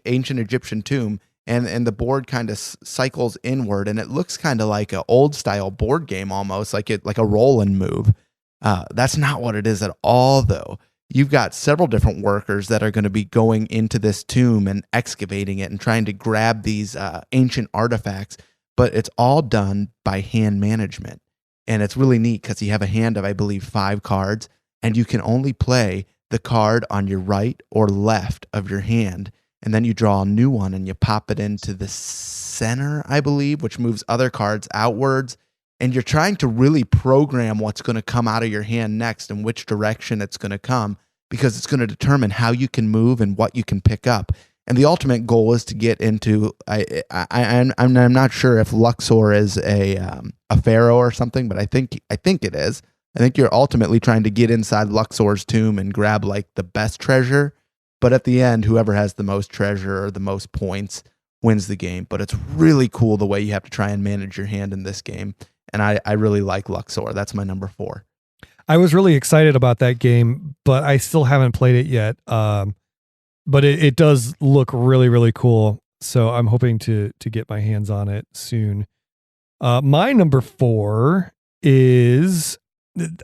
ancient Egyptian tomb. And the board kind of cycles inward, and it looks kind of like an old style board game almost, like a roll and move. That's not what it is at all, though. You've got several different workers that are going to be going into this tomb and excavating it and trying to grab these ancient artifacts, but it's all done by hand management. And it's really neat because you have a hand of, I believe, 5 cards, and you can only play the card on your right or left of your hand. And then you draw a new one and you pop it into the center, I believe, which moves other cards outwards. And you're trying to really program what's going to come out of your hand next and which direction it's going to come, because it's going to determine how you can move and what you can pick up. And the ultimate goal is to get into, I'm not sure if Luxor is a pharaoh or something, but I think it is. I think you're ultimately trying to get inside Luxor's tomb and grab like the best treasure. But at the end, whoever has the most treasure or the most points wins the game. But it's really cool the way you have to try and manage your hand in this game. And I really like Luxor. That's my number 4. I was really excited about that game, but I still haven't played it yet. But it does look really, really cool. So I'm hoping to get my hands on it soon. My number 4 is,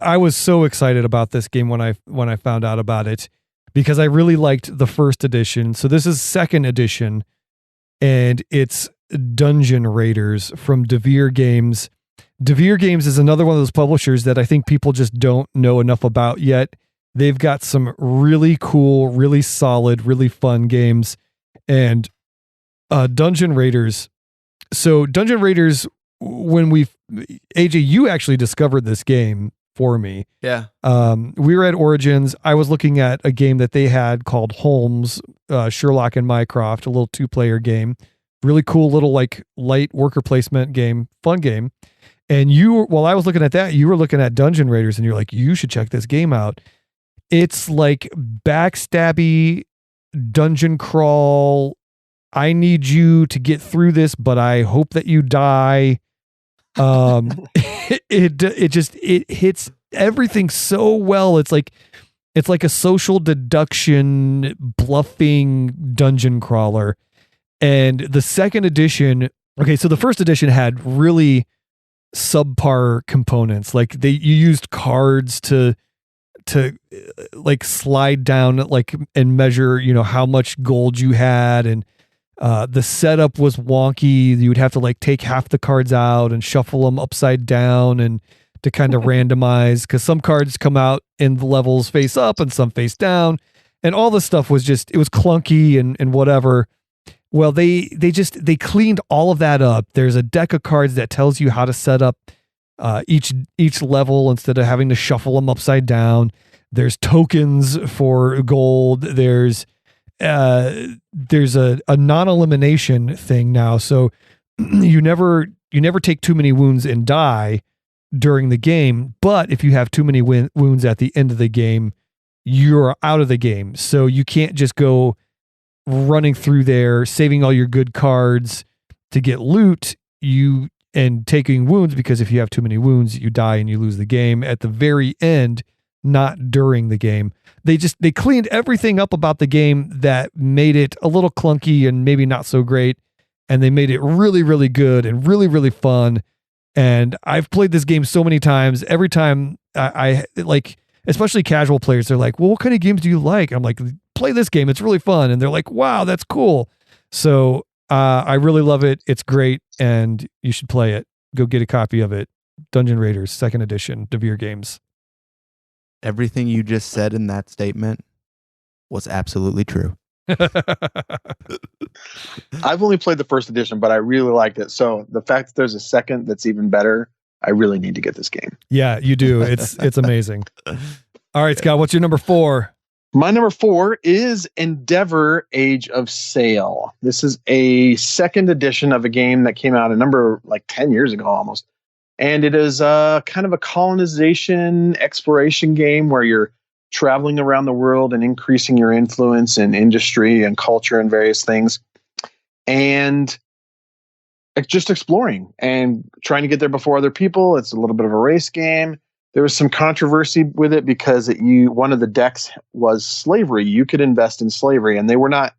I was so excited about this game when I found out about it, because I really liked the first edition. So this is second edition, and it's Dungeon Raiders from Devere Games. Devere Games is another one of those publishers that I think people just don't know enough about yet. They've got some really cool, really solid, really fun games. And Dungeon Raiders. So Dungeon Raiders, AJ, you actually discovered this game for me. Yeah. We were at Origins. I was looking at a game that they had called Holmes, Sherlock and Mycroft, a little 2-player game. Really cool little like light worker placement game, fun game. And while I was looking at that, you were looking at Dungeon Raiders, and you're like, you should check this game out. It's like backstabby dungeon crawl. I need you to get through this, but I hope that you die. It hits everything so well. It's like a social deduction bluffing dungeon crawler. And the second edition, okay, so the first edition had really subpar components. Like you used cards to like slide down like and measure, how much gold you had, and the setup was wonky. You would have to like take half the cards out and shuffle them upside down and to kind of randomize, because some cards come out in the levels face up and some face down, and all this stuff was just, it was clunky and whatever. Well, they cleaned all of that up. There's a deck of cards that tells you how to set up each level instead of having to shuffle them upside down. There's tokens for gold. There's a non-elimination thing now, so you never take too many wounds and die. during the game, but if you have too many wounds at the end of the game, you're out of the game. So you can't just go running through there, saving all your good cards to get loot, and taking wounds, because if you have too many wounds, you die and you lose the game at the very end, not during the game. They cleaned everything up about the game that made it a little clunky and maybe not so great. And they made it really, really good and really, really fun. And I've played this game so many times. Every time I like, especially casual players, they're like, well, what kind of games do you like? I'm like, play this game. It's really fun. And they're like, wow, that's cool. So I really love it. It's great. And you should play it. Go get a copy of it. Dungeon Raiders, 2nd edition, Devere Games. Everything you just said in that statement was absolutely true. I've only played the 1st edition, but I really liked it. So the fact that there's a second that's even better, I really need to get this game. Yeah, you do. It's amazing. All right, Scott, what's your number 4? My number 4 is Endeavor Age of Sail. This is a 2nd edition of a game that came out 10 years ago almost. And it is kind of a colonization exploration game where you're traveling around the world and increasing your influence in industry and culture and various things. And just exploring and trying to get there before other people. It's a little bit of a race game. There was some controversy with it because one of the decks was slavery. You could invest in slavery, and they were not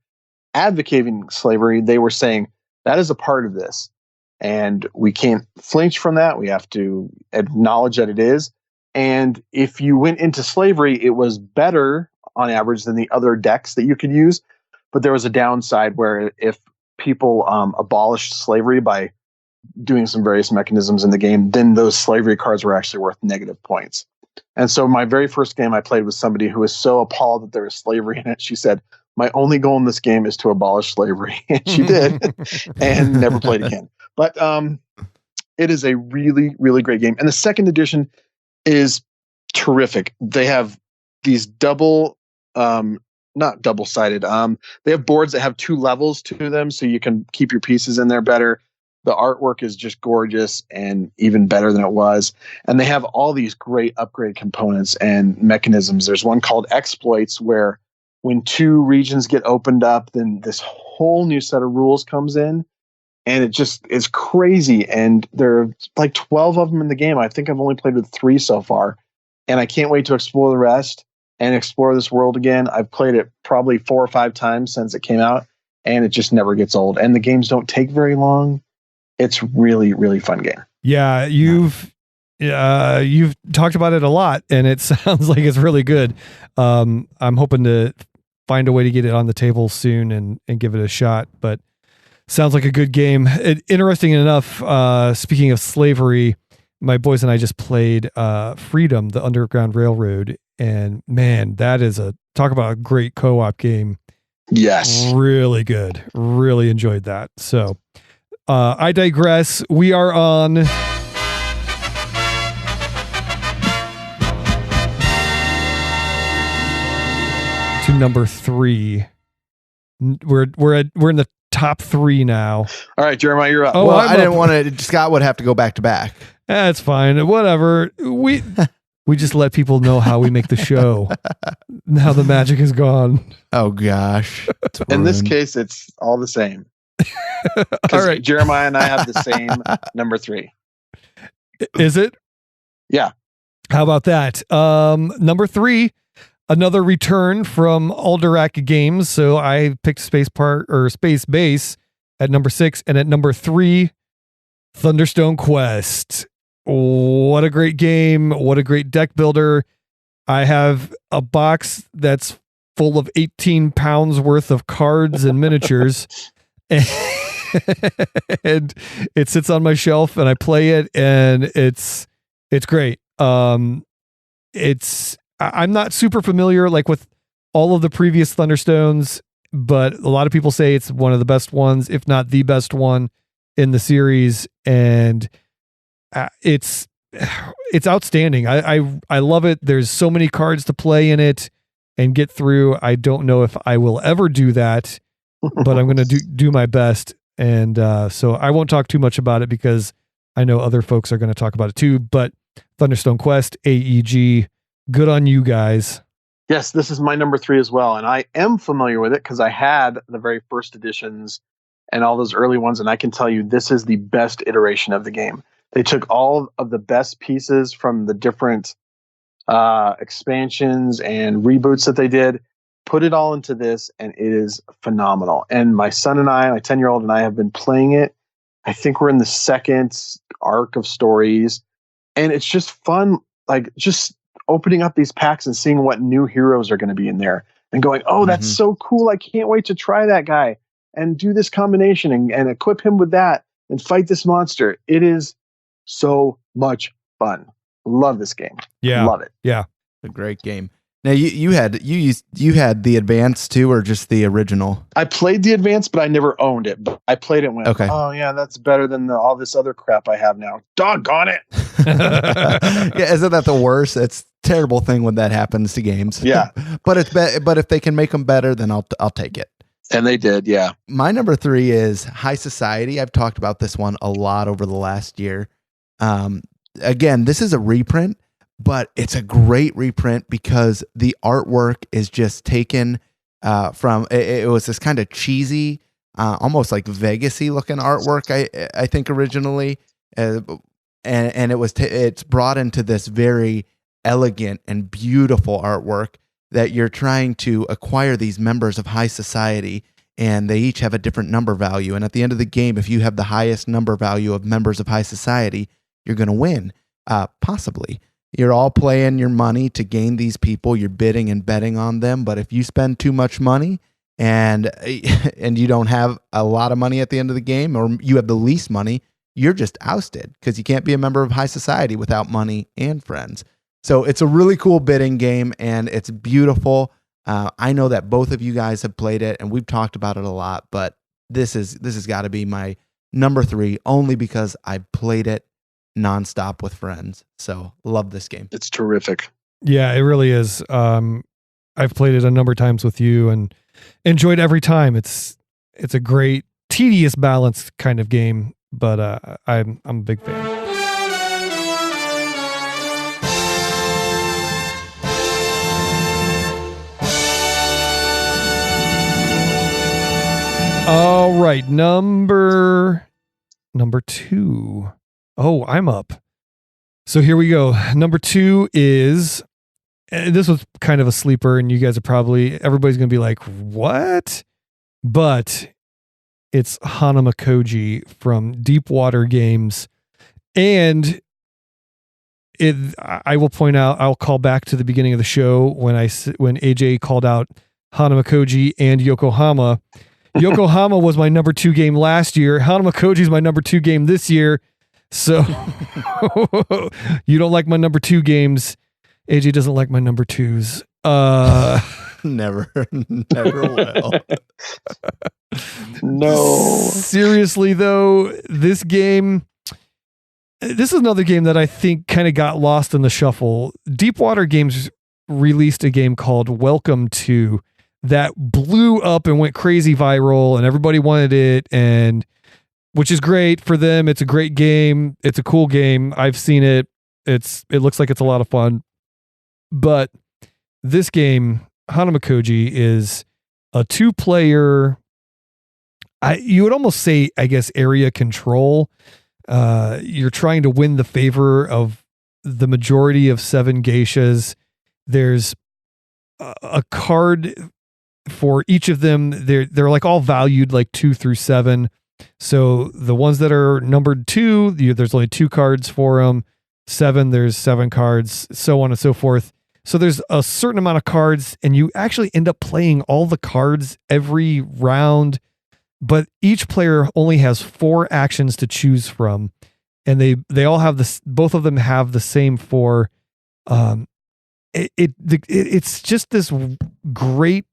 advocating slavery. They were saying that is a part of this, and we can't flinch from that. We have to acknowledge that it is. And if you went into slavery, it was better on average than the other decks that you could use. But there was a downside where if people abolished slavery by doing some various mechanisms in the game, then those slavery cards were actually worth negative points. And so my very first game I played with somebody who was so appalled that there was slavery in it. She said, my only goal in this game is to abolish slavery. And she did and never played again. But it is a really, really great game. And the 2nd edition is terrific. They have these not double-sided. They have boards that have 2 levels to them, so you can keep your pieces in there better. The artwork is just gorgeous and even better than it was. And they have all these great upgrade components and mechanisms. There's one called exploits, where when 2 regions get opened up, then this whole new set of rules comes in. And it just is crazy. And there are like 12 of them in the game. I think I've only played with 3 so far. And I can't wait to explore the rest and explore this world again. I've played it probably 4 or 5 times since it came out, and it just never gets old. And the games don't take very long. It's really, really fun game. Yeah, you've talked about it a lot, and it sounds like it's really good. I'm hoping to find a way to get it on the table soon and give it a shot, but sounds like a good game. Interesting enough, speaking of slavery, my boys and I just played Freedom, the Underground Railroad, and man, that is talk about a great co-op game. Yes. Really good. Really enjoyed that. So I digress. We are on to number 3. We're in the top 3 now. All right, Jeremiah, you're up. Oh, well, I didn't want to. Scott would have to go back to back. That's fine. Whatever. We just let people know how we make the show. Now the magic is gone. Oh gosh. In this case, it's all the same. All right. Jeremiah and I have the same number 3. Is it? Yeah. How about that? Number 3, another return from Alderac Games. So I picked Space Base at number 6, and at number 3, Thunderstone Quest. What a great game. What a great deck builder. I have a box that's full of 18 pounds worth of cards and miniatures. And it sits on my shelf and I play it, and it's great. I'm not super familiar like with all of the previous Thunderstones, but a lot of people say it's one of the best ones, if not the best one in the series. And it's outstanding. I love it. There's so many cards to play in it and get through. I don't know if I will ever do that, but I'm going to do my best. And so I won't talk too much about it because I know other folks are going to talk about it too, but Thunderstone Quest, AEG, good on you guys. Yes, this is my number 3 as well. And I am familiar with it because I had the very first editions and all those early ones. And I can tell you this is the best iteration of the game. They took all of the best pieces from the different expansions and reboots that they did, put it all into this, and it is phenomenal. And my son and I, my 10-year-old and I, have been playing it. I think we're in the second arc of stories, and it's just fun, like just opening up these packs and seeing what new heroes are going to be in there and going, oh, that's so cool. I can't wait to try that guy and do this combination and equip him with that and fight this monster. It is so much fun. Love this game. Yeah. Love it. Yeah. A great game. Now you had the advance too, or just the original? I played the advance, but I never owned it. But I played it and went, okay. Oh yeah, that's better than all this other crap I have now. Doggone it. Yeah, isn't that the worst? It's a terrible thing when that happens to games. Yeah. but if they can make them better, then I'll take it. And they did, yeah. My number 3 is High Society. I've talked about this one a lot over the last year. Again, this is a reprint, but it's a great reprint because the artwork is just taken from it was this kind of cheesy, almost like Vegas-y looking artwork. I think originally, and it's brought into this very elegant and beautiful artwork that you're trying to acquire these members of high society, and they each have a different number value. And at the end of the game, if you have the highest number value of members of high society, you're going to win. Possibly. You're all playing your money to gain these people. You're bidding and betting on them. But if you spend too much money and you don't have a lot of money at the end of the game, or you have the least money, you're just ousted because you can't be a member of high society without money and friends. So it's a really cool bidding game, and it's beautiful. I know that both of you guys have played it, and we've talked about it a lot. But this has got to be my number 3, only because I played it nonstop with friends. So love this game. It's terrific. Yeah, it really is. I've played it a number of times with you and enjoyed every time. It's a great, tedious, balanced kind of game, but I'm a big fan. All right, number 2. Oh, I'm up. So here we go. Number 2 is, this was kind of a sleeper, and you guys are everybody's going to be like, what? But it's Hanamakoji from Deepwater Games. And I will point out, I'll call back to the beginning of the show when AJ called out Hanamakoji and Yokohama. Yokohama was my number 2 game last year. Hanamakoji is my number 2 game this year. So you don't like my number 2 games. AJ doesn't like my number 2s. Never will. No. Seriously though, this is another game that I think kind of got lost in the shuffle. Deepwater Games released a game called Welcome to that blew up and went crazy viral, and everybody wanted it, and which is great for them. It's a great game. It's a cool game. I've seen it. It looks like it's a lot of fun. But this game, Hanamakoji, is a 2-player, you would almost say, I guess, area control. You're trying to win the favor of the majority of 7 geishas. There's a card for each of them. They're like all valued like 2 through 7. So the ones that are numbered 2, there's only 2 cards for them. 7, there's 7 cards, so on and so forth. So there's a certain amount of cards, and you actually end up playing all the cards every round, but each player only has 4 actions to choose from, and they all have this. Both of them have the same 4. It's just this great,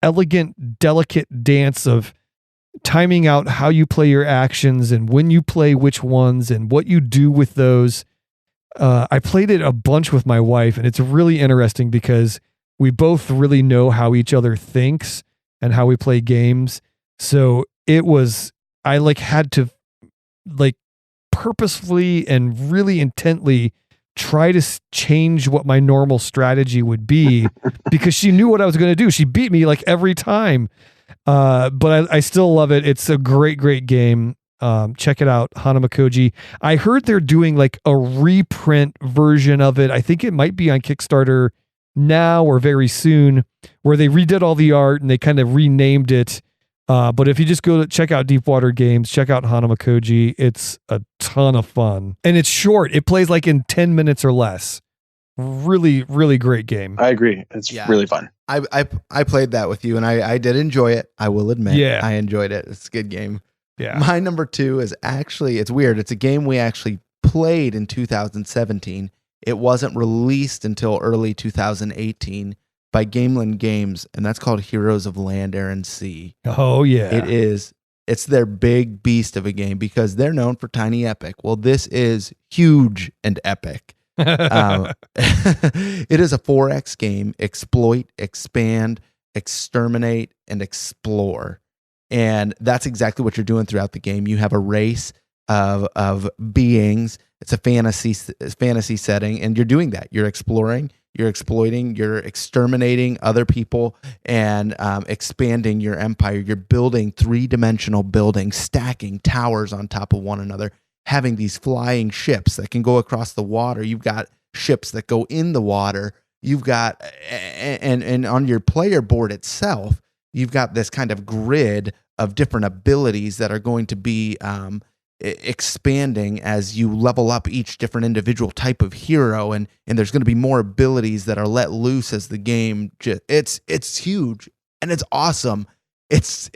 elegant, delicate dance of timing out how you play your actions and when you play which ones and what you do with those. I played it a bunch with my wife, and it's really interesting because we both really know how each other thinks and how we play games. So I had to purposefully and really intently try to change what my normal strategy would be because she knew what I was going to do. She beat me like every time. But I still love it. It's a great, great game. Check it out, Hanamakoji. I heard they're doing like a reprint version of it. I think it might be on Kickstarter now or very soon, where they redid all the art and they kind of renamed it. But if you just go to check out Deepwater Games, check out Hanamakoji. It's a ton of fun. And it's short. It plays like in 10 minutes or less. Really, really great game. I agree. It's really fun. I played that with you and I did enjoy it. I will admit. Yeah. I enjoyed it. It's a good game. Yeah. My number 2 is actually, it's weird. It's a game we actually played in 2017. It wasn't released until early 2018 by Gameland Games, and that's called Heroes of Land, Air, and Sea. Oh, yeah. It is. It's their big beast of a game because they're known for tiny epic. Well, this is huge and epic. It is a 4X game. Exploit, expand, exterminate, and explore. And that's exactly what you're doing throughout the game. You have a race of beings. It's a fantasy setting, and you're doing that. You're exploring, you're exploiting, you're exterminating other people, and expanding your empire. You're building 3-dimensional buildings, stacking towers on top of one another, having these flying ships that can go across the water. You've got ships that go in the water. You've got, and on your player board itself, you've got this kind of grid of different abilities that are going to be expanding as you level up each different individual type of hero, and there's going to be more abilities that are let loose as the game. It's huge and it's awesome. It's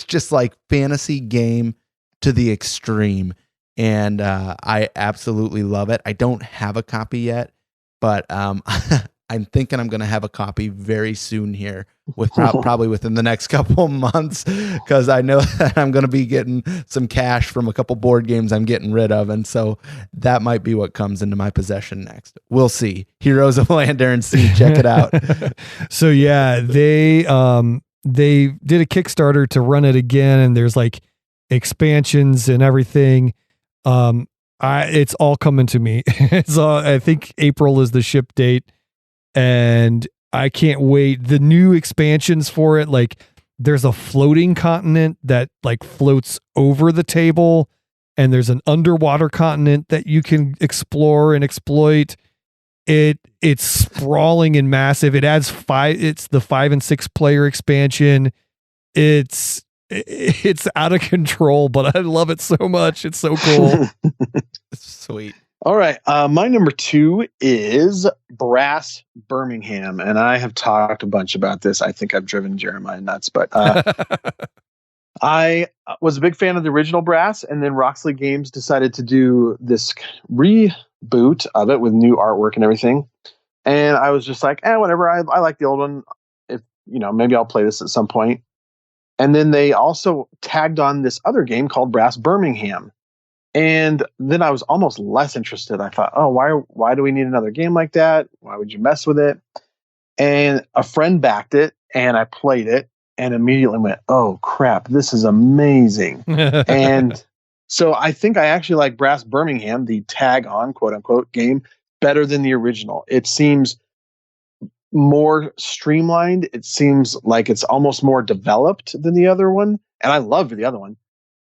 just like fantasy game to the extreme, and I absolutely love it. I don't have a copy yet, but I'm thinking I'm going to have a copy very soon here, with probably within the next couple of months, because I know that I'm going to be getting some cash from a couple board games I'm getting rid of, and so that might be what comes into my possession next. We'll see. Heroes of Land, Air, and Sea. Check it out. So yeah, they did a Kickstarter to run it again, and there's like expansions and everything. It's all coming to me. I think April is the ship date. And I can't wait. The new expansions for it, like there's a floating continent that like floats over the table, and there's an underwater continent that you can explore and exploit. It's sprawling and massive. It adds 5. It's the 5 and 6 player expansion. It's out of control, but I love it so much. It's so cool. Sweet. All right. My number 2 is Brass Birmingham. And I have talked a bunch about this. I think I've driven Jeremiah nuts, but I was a big fan of the original Brass, and then Roxley Games decided to do this reboot of it with new artwork and everything. And I was just like, whatever. I like the old one. If maybe I'll play this at some point. And then they also tagged on this other game called Brass Birmingham. And then I was almost less interested. I thought, why do we need another game like that? Why would you mess with it? And a friend backed it, and I played it, and immediately went, oh, crap, this is amazing. And so I think I actually like Brass Birmingham, the tag-on, quote-unquote, game, better than the original. It seems more streamlined. It seems like it's almost more developed than the other one. And I loved the other one.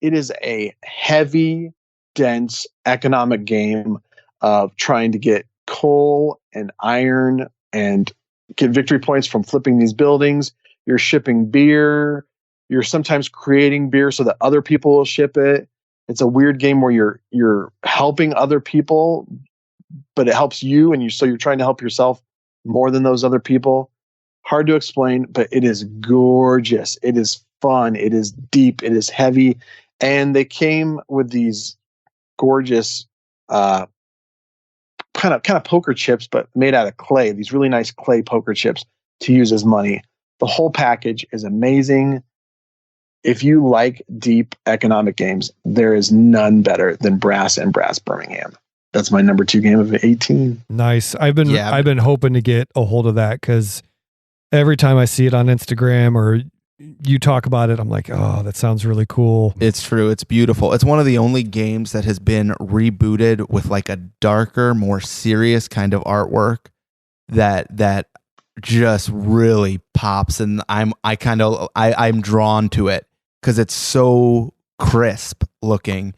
It is a heavy, dense economic game of trying to get coal and iron and get victory points from flipping these buildings. You're shipping beer. You're sometimes creating beer so that other people will ship it. It's a weird game where you're helping other people, but it helps you, and so you're trying to help yourself more than those other people. Hard to explain, but it is gorgeous. It is fun. It is deep. It is heavy. And they came with these gorgeous kind of poker chips, but made out of clay. These really nice clay poker chips to use as money. The whole package is amazing. If you like deep economic games, there is none better than Brass and Brass Birmingham. That's my number 2 game of 18. Nice. I've been hoping to get a hold of that, because every time I see it on Instagram or you talk about it, I'm like, oh, that sounds really cool. It's true. It's beautiful. It's one of the only games that has been rebooted with like a darker, more serious kind of artwork that just really pops, and I'm drawn to it because it's so crisp looking.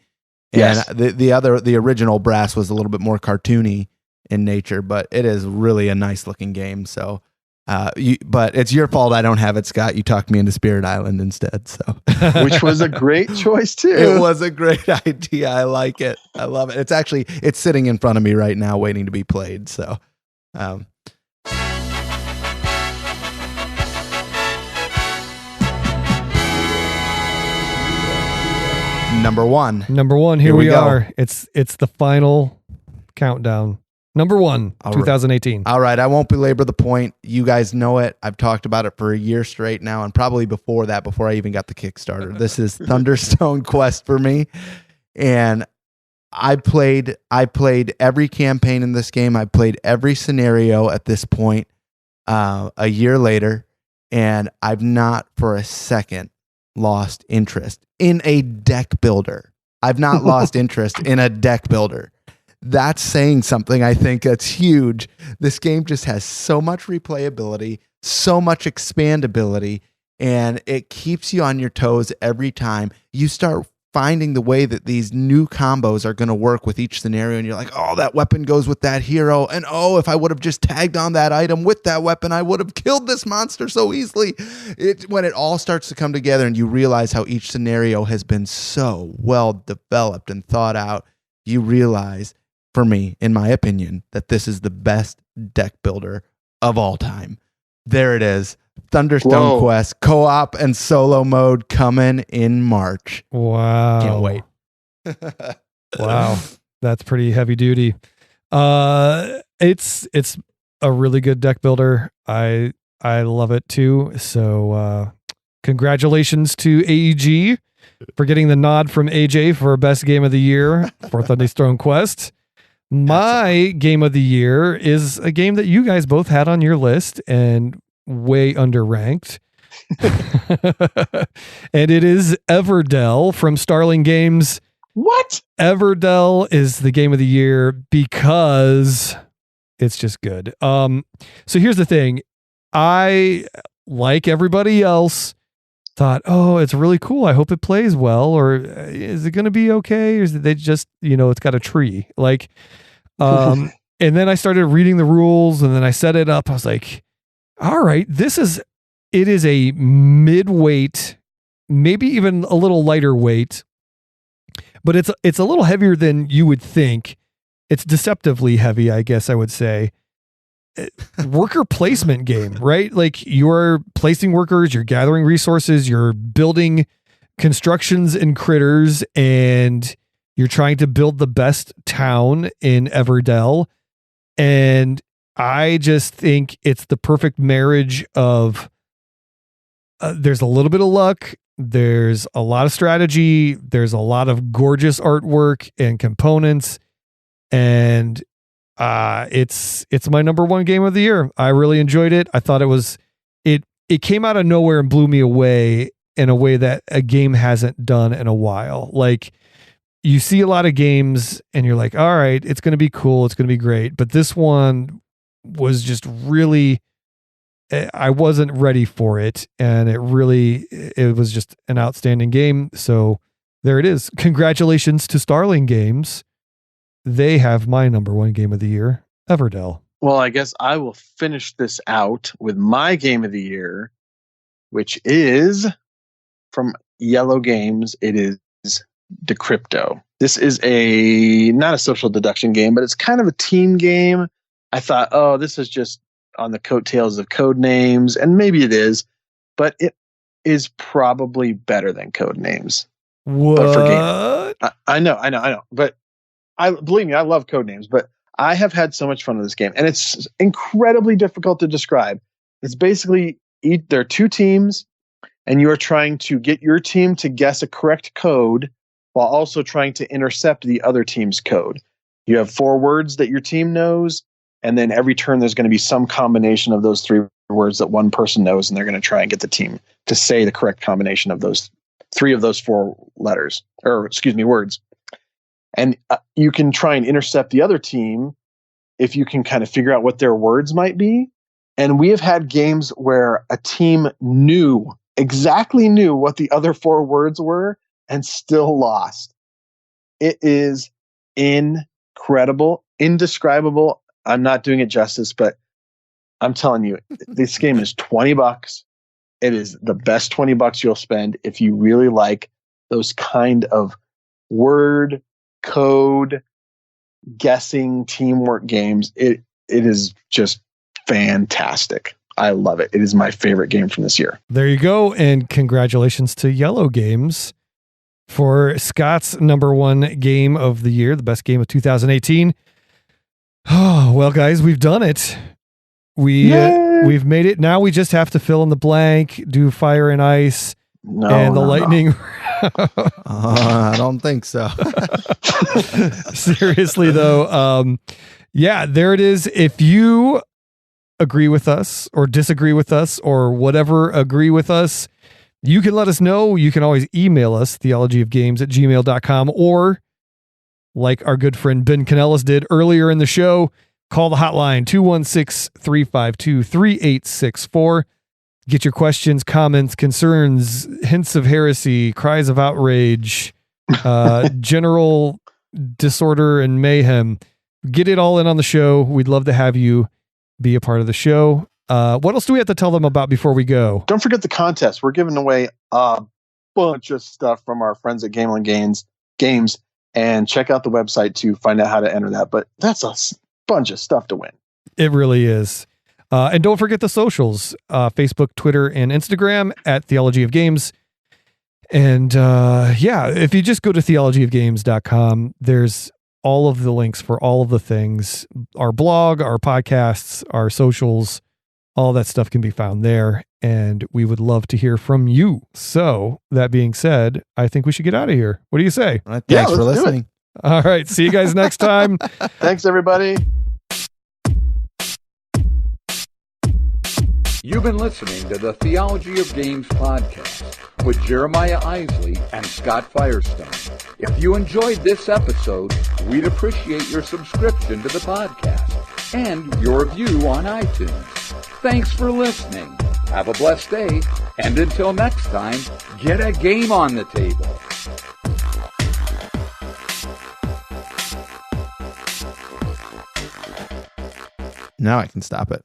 Yes. And the original Brass was a little bit more cartoony in nature, but it is really a nice looking game. So, but it's your fault I don't have it, Scott. You talked me into Spirit Island instead. So, which was a great choice too. It was a great idea. I like it. I love it. It's sitting in front of me right now, waiting to be played. So, Number one. Here we are. It's the final countdown. Number one, 2018. All right. I won't belabor the point. You guys know it. I've talked about it for a year straight now, and probably before that, before I even got the Kickstarter. This is Thunderstone Quest for me. And I played every campaign in this game. I played every scenario at this point, a year later, and I've not for a second lost interest in a deck builder. I've not lost interest in a deck builder. That's saying something. I think that's huge. This game just has so much replayability, so much expandability, and it keeps you on your toes every time. You start finding the way that these new combos are going to work with each scenario, and you're like, oh, that weapon goes with that hero, and oh, if I would have just tagged on that item with that weapon, I would have killed this monster so easily. When it all starts to come together and you realize how each scenario has been so well developed and thought out, you realize, for me, in my opinion, that this is the best deck builder of all time. There it is. Thunderstone Quest co-op and solo mode coming in March. Wow. Can't wait. Wow. That's pretty heavy duty. It's a really good deck builder. I love it too. So congratulations to AEG for getting the nod from AJ for best game of the year for Thunderstone Quest. My game of the year is a game that you guys both had on your list and way underranked. And it is Everdell from Starling Games. What? Everdell is the game of the year because it's just good. So here's the thing. I, like everybody else, thought, oh, it's really cool. I hope it plays well, or is it going to be okay? Or is it they just, it's got a tree. Like, and then I started reading the rules, and then I set it up. I was like, all right, it is a mid-weight, maybe even a little lighter weight, but it's a little heavier than you would think. It's deceptively heavy, I guess I would say. Worker placement game, right? Like, you're placing workers, you're gathering resources, you're building constructions and critters, and you're trying to build the best town in Everdell. And I just think it's the perfect marriage of there's a little bit of luck, there's a lot of strategy, there's a lot of gorgeous artwork and components, and it's my number one game of the year. I really enjoyed it. I thought it came out of nowhere and blew me away in a way that a game hasn't done in a while. Like, you see a lot of games and you're like, all right, it's going to be cool, it's going to be great, but this one was just really, I wasn't ready for it, and it was just an outstanding game. So there it is. Congratulations to Starling Games. They have my number one game of the year, Everdell. Well, I guess I will finish this out with my game of the year, which is from Yellow Games. It is Decrypto. This is not a social deduction game, but it's kind of a team game. I thought, oh, this is just on the coattails of Code Names, and maybe it is, but it is probably better than Code Names. What? But for game. I know. But believe me, I love Code Names, but I have had so much fun with this game, and it's incredibly difficult to describe. It's basically there are two teams, and you are trying to get your team to guess a correct code while also trying to intercept the other team's code. You have 4 words that your team knows, and then every turn there's going to be some combination of those 3 words that one person knows, and they're going to try and get the team to say the correct combination of those 3 of those 4 words. And you can try and intercept the other team if you can kind of figure out what their words might be. And we have had games where a team exactly knew what the other 4 words were and still lost. It is incredible, indescribable. I'm not doing it justice, but I'm telling you, this game is $20. It is the best $20 you'll spend if you really like those kind of word, code, guessing, teamwork games. It is just fantastic. I love it. It is my favorite game from this year. There you go. And congratulations to Yellow Games for Scott's #1 game of the year, the best game of 2018. Oh, well, guys, we've done it. We've made it. Now we just have to fill in the blank, do fire and ice, and the lightning. I don't think so. Seriously, though. Yeah, there it is. If you agree with us or disagree with us or whatever, agree with us, you can let us know. You can always email us, theologyofgames@gmail.com, or like our good friend Ben Canellis did earlier in the show, call the hotline 216-352-3864. Get your questions, comments, concerns, hints of heresy, cries of outrage, general disorder and mayhem. Get it all in on the show. We'd love to have you be a part of the show. What else do we have to tell them about before we go? Don't forget the contest. We're giving away a bunch of stuff from our friends at Games, and check out the website to find out how to enter that. But that's a bunch of stuff to win. It really is. And don't forget the socials, Facebook, Twitter, and Instagram at Theology of Games. And if you just go to theologyofgames.com, there's all of the links for all of the things, our blog, our podcasts, our socials, all that stuff can be found there. And we would love to hear from you. So that being said, I think we should get out of here. What do you say? All right, thanks for listening. All right. See you guys next time. Thanks, everybody. You've been listening to the Theology of Games podcast with Jeremiah Isley and Scott Firestone. If you enjoyed this episode, we'd appreciate your subscription to the podcast and your review on iTunes. Thanks for listening. Have a blessed day, and until next time, get a game on the table. Now I can stop it.